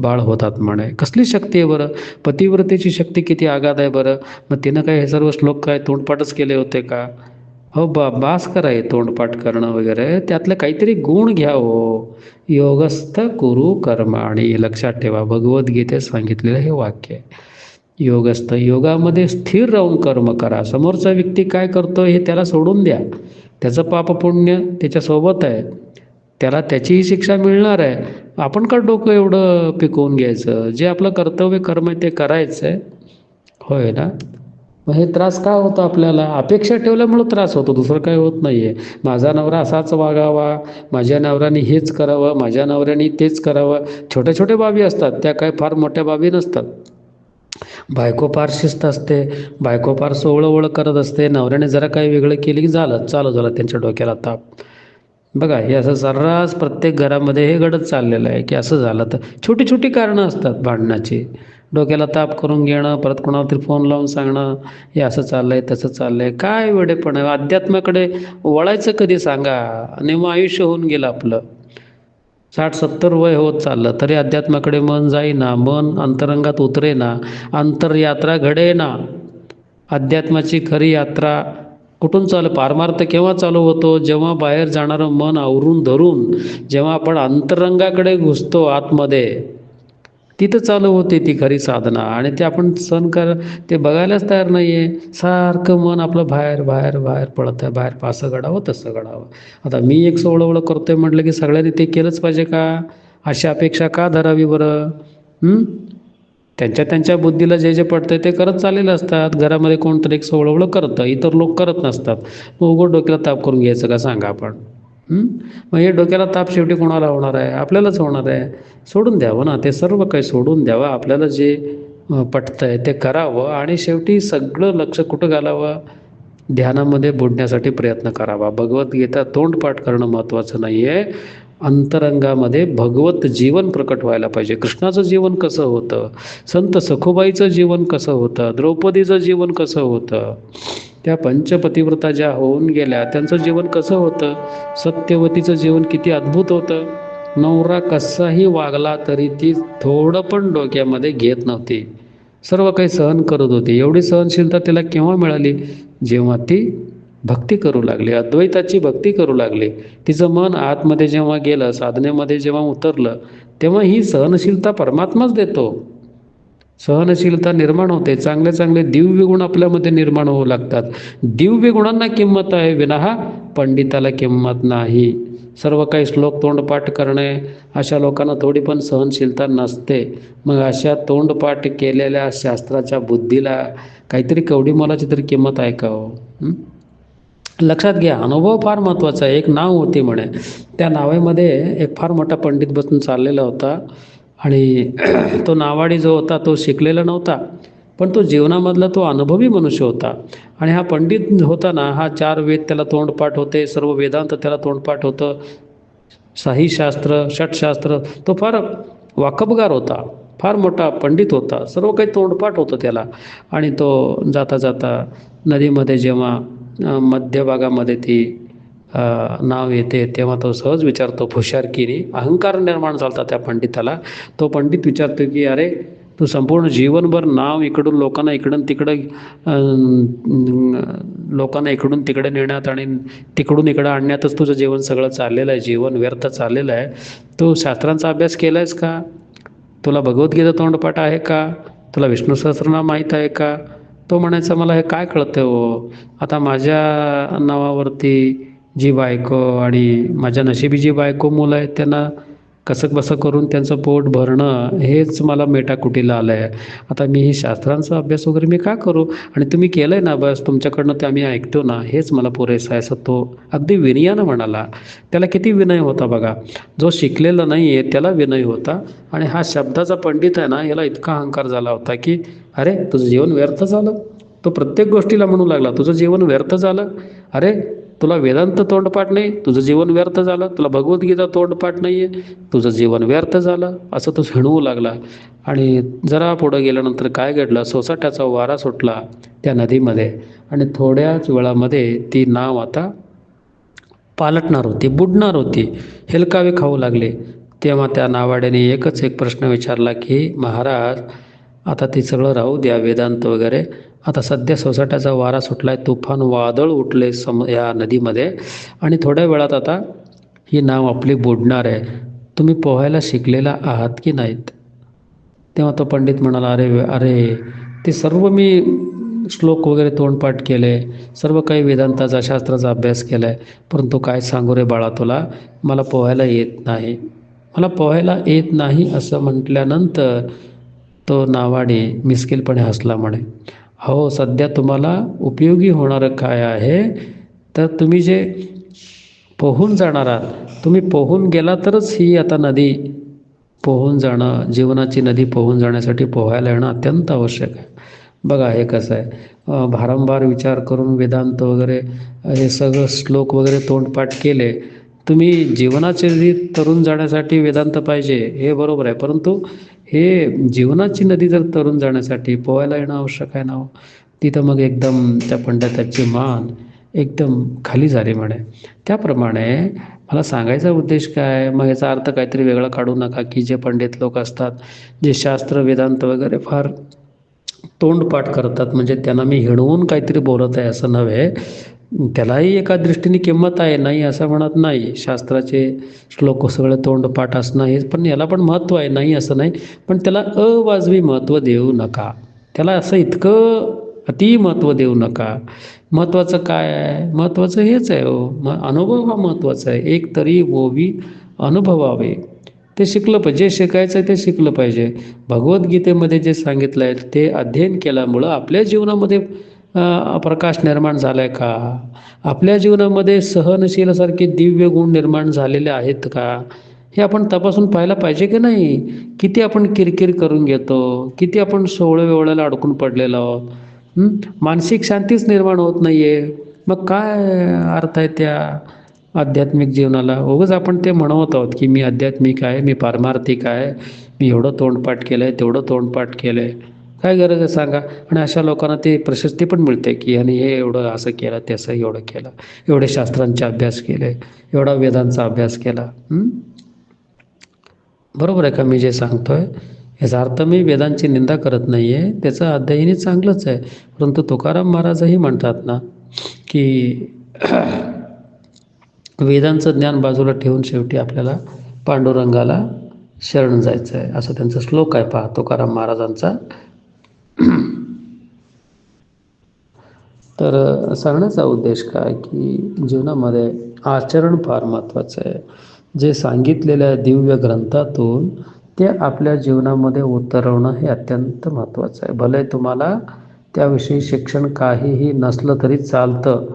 बाळ होतात म्हणे. कसली शक्ती आहे बरं? पतिव्रतेची शक्ती किती आगाध आहे बरं. मग तिनं काय हे सर्व श्लोक काय तोंडपाठच केले होते का? हो, बास करा हे तोंडपाठ करणं वगैरे. त्यातले काहीतरी गुण घ्या हो. योगस्थ कुरु कर्माणी. लक्षात ठेवा, भगवद्गीतेत सांगितलेलं हे वाक्य आहे. योगस्थ, योगामध्ये स्थिर राहून कर्म करा. समोरचा व्यक्ती काय करतो हे त्याला सोडून द्या. त्याचं पापपुण्य त्याच्यासोबत आहे, त्याला त्याचीही शिक्षा मिळणार आहे. आपण का डोकं एवढं पिकवून घ्यायचं? जे आपलं कर्तव्य कर्म आहे ते करायचं आहे, होय ना? मग हे त्रास का होतो आपल्याला? अपेक्षा ठेवल्यामुळं त्रास होतो, दुसरं काही होत नाही आहे. माझा नवरा असाच वागावा, माझ्या नवऱ्याने हेच करावं, माझ्या नवऱ्याने तेच करावं. छोट्या छोट्या बाबी असतात, त्या काय फार मोठ्या बाबी नसतात. बायको फार शिस्त असते, बायको फार सोवळं करत असते, नवऱ्याने जरा काही वेगळं केलं की चालू झालं त्यांच्या डोक्याला ताप. बघा, हे असं सर्रास प्रत्येक घरामध्ये हे घडत चाललेलं आहे की असं झालं तर छोटी छोटी कारणं असतात भांडणाची. डोक्याला ताप करून घेणं, परत कोणाला तरी फोन लावून सांगणं, हे असं चाललंय तसं चाललंय. काय वेडेपण आहे. अध्यात्माकडे वळायचं कधी सांगा? नेमकं आयुष्य होऊन गेलं आपलं, 60-70 वय होत चाललं तरी अध्यात्माकडे मन जाईना, मन अंतरंगात उतरेना, अंतरयात्रा घडेना. अध्यात्माची खरी यात्रा कुठून चालू? पारमार्थ केव्हा चालू होतो? जेव्हा बाहेर जाणारं मन आवरून धरून जेव्हा आपण अंतरंगाकडे घुसतो आतमध्ये, तिथं चालू होते ती खरी साधना. आणि ते आपण ते बघायलाच तयार नाही आहे. सारखं मन आपलं बाहेर बाहेर बाहेर पडत आहे, बाहेर असं घडावं तसं घडावं. आता मी एक सोवळं करतोय म्हटलं की सगळ्यांनी ते केलंच पाहिजे का? अशी अपेक्षा का धरावी बरं? त्यांच्या त्यांच्या बुद्धीला जे जे पडतंय ते करत चाललेलं असतात. घरामध्ये कोणतरी एक सोवळं करतं, इतर लोक करत नसतात. मग उघड डोक्याला ताप करून घ्यायचं का सांगा आपण? मग हे डोक्याला ताप शेवटी कोणाला होणार आहे? आपल्यालाच होणार आहे. सोडून द्यावं ना, ते सर्व काही सोडून द्यावं. आपल्याला जे पटतंय ते करावं आणि शेवटी सगळं लक्ष कुठं घालावं? ध्यानामध्ये बुडण्यासाठी प्रयत्न करावा. भगवद्गीता तोंडपाठ करणं महत्त्वाचं नाही आहे. अंतरंगामध्ये भगवत जीवन प्रकट व्हायला पाहिजे. कृष्णाचं जीवन कसं होतं, संत सखुबाईचं जीवन कसं होतं, द्रौपदीचं जीवन कसं होतं, त्या पंचपतिव्रता ज्या होऊन गेल्या त्यांचं जीवन कसं होतं, सत्यवतीचं जीवन किती अद्भुत होतं. नवरा कसाही वागला तरी ती थोडं पण डोक्यामध्ये घेत नव्हती, सर्व काही सहन करत होती. एवढी सहनशीलता तिला केव्हा मिळाली? जेव्हा ती भक्ती करू लागली, अद्वैताची भक्ती करू लागली. तिचं मन आतमध्ये जेव्हा गेलं, साधनेमध्ये जेव्हा उतरलं, तेव्हा ही सहनशीलता परमात्माच देतो. सहनशीलता निर्माण होते, चांगले चांगले दिव्य गुण आपल्यामध्ये निर्माण होऊ लागतात. दिव्य गुणांना किंमत आहे, विना पंडिताला किंमत नाही. सर्व काही श्लोक तोंडपाठ करणे, अशा लोकांना थोडी पण सहनशीलता नसते. मग अशा तोंडपाठ केलेल्या शास्त्राच्या बुद्धीला काहीतरी कवडी मोलाची तरी किंमत आहे का हो? लक्षात घ्या, अनुभव फार महत्त्वाचा आहे. एक नाव होती म्हणे, त्या नावेमध्ये एक फार मोठा पंडित बसून चाललेला होता आणि तो नावाडी जो होता तो शिकलेला नव्हता, पण तो जीवनामधला तो अनुभवी मनुष्य होता. आणि हा पंडित होता ना, हा 4 वेद त्याला तोंडपाठ होते, सर्व वेदांत त्याला तोंडपाठ होतं, शास्त्र षटशास्त्र, तो फार वाकबगार होता, फार मोठा पंडित होता, सर्व काही तोंडपाठ होतं त्याला. आणि तो जाता जाता नदीमध्ये जेव्हा मध्यभागामध्ये ती नाव येते तेव्हा तो सहज विचारतो फुशारकीने, अहंकार निर्माण झाला त्या पंडिताला. तो पंडित विचारतो की अरे, तू संपूर्ण जीवनभर नाव इकडून लोकांना इकडून तिकडं लोकांना इकडून तिकडे नेण्यात आणि तिकडून इकडं आणण्यातच तुझं जीवन सगळं चाललेलं आहे, जीवन व्यर्थ चाललेलं आहे. तू शास्त्रांचा अभ्यास केला आहेस का? तुला भगवद्गीता तोंडपाठ आहे का? तुला विष्णू सहस्रनाम माहीत आहे का? तो म्हणायचा, मला हे काय कळतं हो, आता माझ्या नावावरती जी बायको आणि माझ्या नशिबी जी बायको मुलं आहेत त्यांना कसं बसं करून त्यांचं पोट भरणं हेच मला मेटाकुटीला आलं आहे. आता मी ही शास्त्रांचा अभ्यास वगैरे मी का करू? आणि तुम्ही केलं आहे ना, बस तुमच्याकडनं ते आम्ही ऐकतो ना, हेच मला पुरेसं आहे, असं तो अगदी विनयानं म्हणाला. त्याला किती विनय होता बघा. जो शिकलेला नाही आहे त्याला विनय होता. आणि हा शब्दाचा पंडित आहे ना, याला इतका अहंकार झाला होता की अरे, तुझं जीवन व्यर्थ झालं. तो प्रत्येक गोष्टीला म्हणू लागला, तुझं जीवन व्यर्थ झालं. अरे, तुला वेदांत तोंडपाठ नाही, तुझं जीवन व्यर्थ झालं. तुला भगवद्गीता तोंडपाठ नाही आहे, तुझं जीवन व्यर्थ झालं. असं तो हिणवू लागला. आणि जरा पुढं गेल्यानंतर काय घडलं, सोसाट्याचा वारा सुटला त्या नदीमध्ये आणि थोड्याच वेळामध्ये ती नाव आता पालटणार होती, बुडणार होती, हेलकावे खाऊ लागले. तेव्हा त्या नावाड्याने एकच एक प्रश्न विचारला की महाराज, आता ते सगळं राहू द्या वेदांत वगैरे, आता सध्या सोसाट्याचा वारा सुटला आहे, तुफान वादळ उठले या नदीमध्ये आणि थोड्या वेळात आता ही नाव आपली बुडणार आहे. तुम्ही पोहायला शिकलेला आहात की नाहीत? तेव्हा तो पंडित म्हणाला, अरे अरे, ते सर्व मी श्लोक वगैरे तोंडपाठ केले, सर्व काही वेदांताचा शास्त्राचा अभ्यास केला आहे, परंतु काय सांगू रे बाळा तुला, मला पोहायला येत नाही, मला पोहायला येत नाही असं म्हटल्यानंतर तो नावाडी मिस्किलपणे हसला म्हणे, हो, सध्या तुम्हाला उपयोगी होणारं काय आहे, तर तुम्ही जे पोहून जाणार आहात, तुम्ही पोहून गेला तरच ही आता नदी पोहून जाणं, जीवनाची नदी पोहून जाण्यासाठी पोहायला येणं अत्यंत आवश्यक आहे. बघा हे कसं आहे, भारंभार विचार करून वेदांत वगैरे हे सगळं श्लोक वगैरे तोंडपाठ केले, तुम्ही जीवनाची नदी तरून जाण्यासाठी वेदांत पाहिजे हे बरोबर आहे, परंतु हे जीवनाची नदी जर तरून जाण्यासाठी पोहायला येणं आवश्यक आहे ना. तिथं मग एकदम त्या पंडिताची मान एकदम खाली झाली म्हणे. त्याप्रमाणे मला सांगायचा उद्देश काय, मग याचा अर्थ काहीतरी वेगळा काढू नका की जे पंडित लोक असतात, जे शास्त्र वेदांत वगैरे फार तोंडपाठ करतात, म्हणजे त्यांना मी हिणवून काहीतरी बोलत आहे असं नव्हे. त्यालाही एका दृष्टीने किंमत आहे, नाही असं म्हणत नाही. शास्त्राचे श्लोक सगळे तोंडपाठ असणं हे पण याला पण महत्त्व आहे, नाही असं नाही, पण त्याला अवाजवी महत्त्व देऊ नका. त्याला असं इतकं अति महत्त्व देऊ नका. महत्त्वाचं काय आहे? महत्त्वाचं हेच आहे हो, अनुभव हा महत्त्वाचा आहे. एक तरी ओवी अनुभवावे, ते शिकलं पाहिजे, जे शिकायचं आहे ते शिकलं पाहिजे. भगवद्गीतेमध्ये जे सांगितलं आहे ते अध्ययन केल्यामुळं आपल्या जीवनामध्ये प्रकाश निर्माण झाला आहे का? आपल्या जीवनामध्ये सहनशीलसारखे दिव्य गुण निर्माण झालेले आहेत का? हे आपण तपासून पाहायला पाहिजे की नाही? किती आपण किरकिर करून घेतो, किती आपण सोवळ्यावेवळ्याला अडकून पडलेलो आहोत. मानसिक शांतीच निर्माण होत नाही आहे. मग काय अर्थ आहे त्या आध्यात्मिक जीवनाला? उगाच आपण ते म्हणत आहोत की मी आध्यात्मिक आहे, मी पारमार्थिक आहे, मी एवढं तोंडपाठ केलं आहे, तेवढं तोंडपाठ केलं आहे. काय गरज आहे सांगा? आणि अशा लोकांना ते प्रशस्ती पण मिळते की आणि हे एवढं असं केलं, त्याचं एवढं केलं, एवढे शास्त्रांचे अभ्यास केले, एवढा वेदांचा अभ्यास केला. बरोबर आहे का मी जे सांगतोय? याचा अर्थ मी वेदांची निंदा करत नाही आहे, त्याचं अध्ययनही चांगलंच आहे, परंतु तुकाराम महाराजही म्हणतात ना की वेदांचं ज्ञान बाजूला ठेवून शेवटी आपल्याला पांडुरंगाला शरण जायचं आहे, असं त्यांचा श्लोक आहे. पहा तुकाराम महाराजांचा सांगण्याचा उद्देश काय की जीवनामध्ये आचरण फार महत्त्वाचं आहे. जे सांगितलेल्या दिव्य ग्रंथातून ते आपल्या जीवनामध्ये उतरवणं हे अत्यंत महत्त्वाचं आहे. भले तुम्हाला त्याविषयी शिक्षण काहीही नसलं तरी चालतं.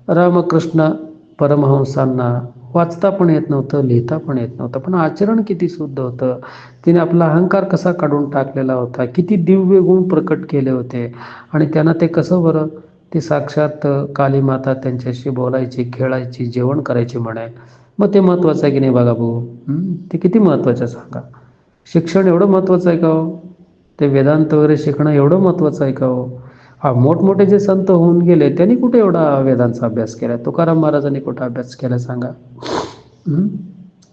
रामकृष्ण परमहंसांना वाचता पण येत नव्हतं, लिहिता पण येत नव्हतं, पण आचरण किती शुद्ध होतं. तिने आपला अहंकार कसा काढून टाकलेला होता, किती दिव्य गुण प्रकट केले होते. आणि त्यांना ते कसं बरं, ती साक्षात कालीमाता त्यांच्याशी बोलायची, खेळायची, जेवण करायची म्हणे. मग ते महत्त्वाचं आहे की नाही बघा भाऊ? ते किती महत्त्वाचं आहे सांगा. शिक्षण एवढं महत्त्वाचं आहे का हो? ते वेदांत वगैरे शिकणं एवढं महत्त्वाचं आहे का हो? हा, मोठमोठे जे संत होऊन गेले त्यांनी कुठे एवढा वेदांचा अभ्यास केला? तुकाराम महाराजांनी कुठं अभ्यास केला सांगा?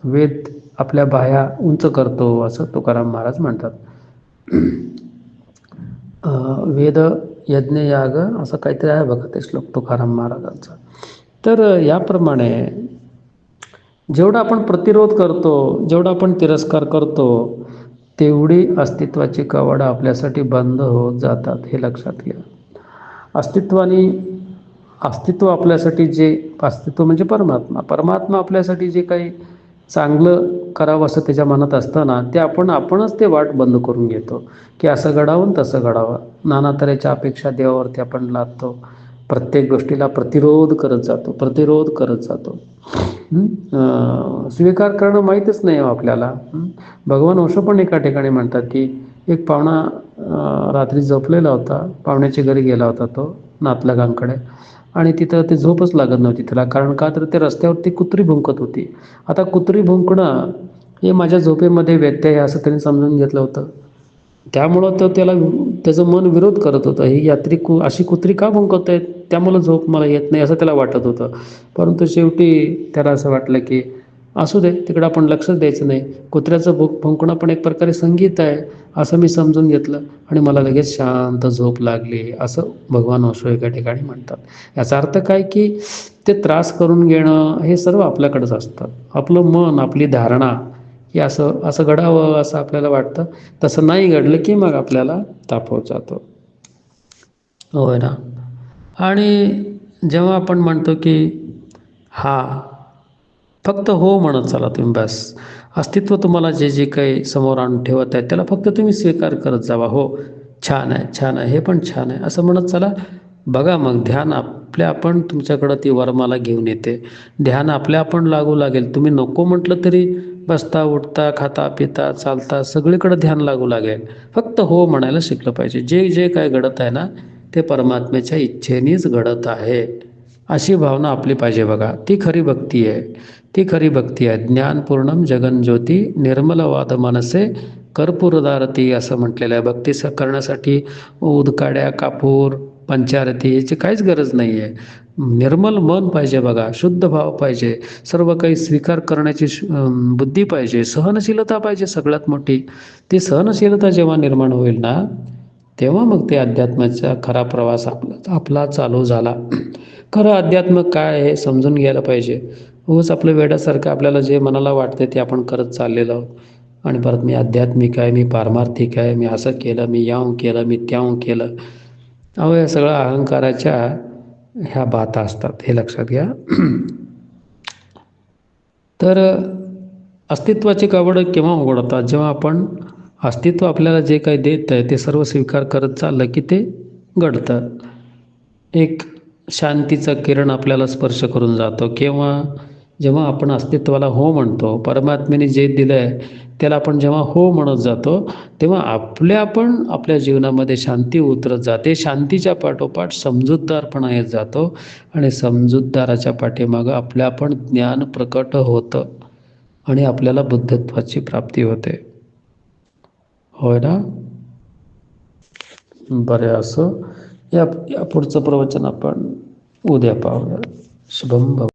वेद आपल्या बाह्या उंच करतो असं तुकाराम महाराज म्हणतात. वेद यज्ञ याग असं काहीतरी आहे बघा ते श्लोक तुकाराम महाराजांचा. तर याप्रमाणे जेवढा आपण प्रतिरोध करतो, जेवढा आपण तिरस्कार करतो, तेवढी अस्तित्वाची कवाडं आपल्यासाठी बंद होत जातात, हे लक्षात घ्या. अस्तित्व आपल्यासाठी जे अस्तित्व म्हणजे परमात्मा आपल्यासाठी जे काही चांगलं करावं असं त्याच्या मनात असतं ना, ते आपणच ते वाट बंद करून घेतो की असं घडावं तसं घडावं. नाना तऱ्हेच्या अपेक्षा देवावरती आपण लादतो. प्रत्येक गोष्टीला प्रतिरोध करत जातो. स्वीकार करणं माहीतच नाही हो आपल्याला. भगवान ओशो पण एका ठिकाणी म्हणतात की एक पाहुणा रात्री झोपलेला होता. पाहुण्याच्या घरी गेला होता तो नातलगांकडे, आणि तिथं ते झोपच लागत नव्हती त्याला. कारण का तर ते रस्त्यावरती कुत्री भुंकत होती. आता कुत्री भुंकणं हे माझ्या झोपेमध्ये व्यत्यय आहे असं त्यांनी समजून घेतलं होतं. त्यामुळं त्याचं मन विरोध करत होतं. ही यात्री अशी कुत्री का भुंकत आहेत, त्यामुळं झोप मला येत नाही असं त्याला वाटत होतं. परंतु शेवटी त्याला असं वाटलं की असू दे, तिकडं आपण लक्षच द्यायचं नाही. कुत्र्याचं भुंकणं पण एक प्रकारे संगीत आहे असं मी समजून घेतलं आणि मला लगेच शांत झोप लागली, असं भगवान ओशो एका ठिकाणी म्हणतात. याचा अर्थ काय की ते त्रास करून घेणं हे सर्व आपल्याकडेच असतं. आपलं मन, आपली धारणा की असं घडावं असं आपल्याला वाटतं. तसं नाही घडलं की मग आपल्याला ताप होत जातो. होय ना. आणि जेव्हा आपण म्हणतो की फक्त हो म्हणत चला तुम्ही बस. अस्तित्व तुम्हाला जे काही समोर आणून ठेवत आहे त्याला फक्त तुम्ही स्वीकार करत जावा. हो, छान आहे, छान आहे, हे पण छान आहे असं म्हणत चला. बघा मग ध्यान आपण तुमच्याकडं ती वरमाला घेऊन येते. ध्यान आपण लागू लागेल. तुम्ही नको म्हटलं तरी बसता, उठता, खाता, पिता, चालता सगळीकडे ध्यान लागू लागेल. फक्त हो म्हणायला शिकलं पाहिजे. जे काय घडत आहे ना ते परमात्म्याच्या इच्छेनेच घडत आहे, अशी भावना आपली पाहिजे बघा. ती खरी भक्ती आहे. ज्ञानपूर्णम जगज्योती निर्मलवाद मनसे कर्पूरदारती असं म्हटलेलं आहे. भक्ती करण्यासाठी उदकाड्या, कापूर, पंचारती याची काहीच गरज नाही आहे. निर्मल मन पाहिजे बघा, शुद्ध भाव पाहिजे, सर्व काही स्वीकार करण्याची बुद्धी पाहिजे, सहनशीलता पाहिजे सगळ्यात मोठी. ती सहनशीलता जेव्हा निर्माण होईल ना, तेव्हा मग ते अध्यात्माचा खरा प्रवास आपला चालू झाला. खरं अध्यात्म काय हे समजून घ्यायला पाहिजे. उगाच आपलं वेड्यासारखं आपल्याला जे मनाला वाटते ते आपण करत चाललेलो आहोत. आणि परत मी आध्यात्मिक आहे, मी पारमार्थिक आहे, मी असं केलं, मी याव केलं, मी त्याव केलं. अहो, या सगळ्या अहंकाराच्या ह्या बाता असतात, हे लक्षात घ्या. तर अस्तित्वाची कवाडं केव्हा उघडतात? जेव्हा आपण अस्तित्व आपल्याला जे काही देत आहे ते सर्व स्वीकार करत चाललं की ते घडतं. एक शांतीचा किरण आपल्याला स्पर्श करून जातो. जेव्हा आपण अस्तित्वाला हो म्हणतो, परमात्म्याने जे दिलं आहे त्याला आपण जेव्हा हो म्हणत जातो, तेव्हा आपल्या जीवनामध्ये शांती उतरत जाते. शांतीच्या पाठोपाठ समजूतदारपणा येत जातो आणि समजूतदाराच्या पाठीमागं आपण ज्ञान प्रकट होतं आणि आपल्याला बुद्धत्वाची प्राप्ती होते. होय ना? बरं, असं या पुढचं प्रवचन आपण उद्या पाहूया. शुभम भव.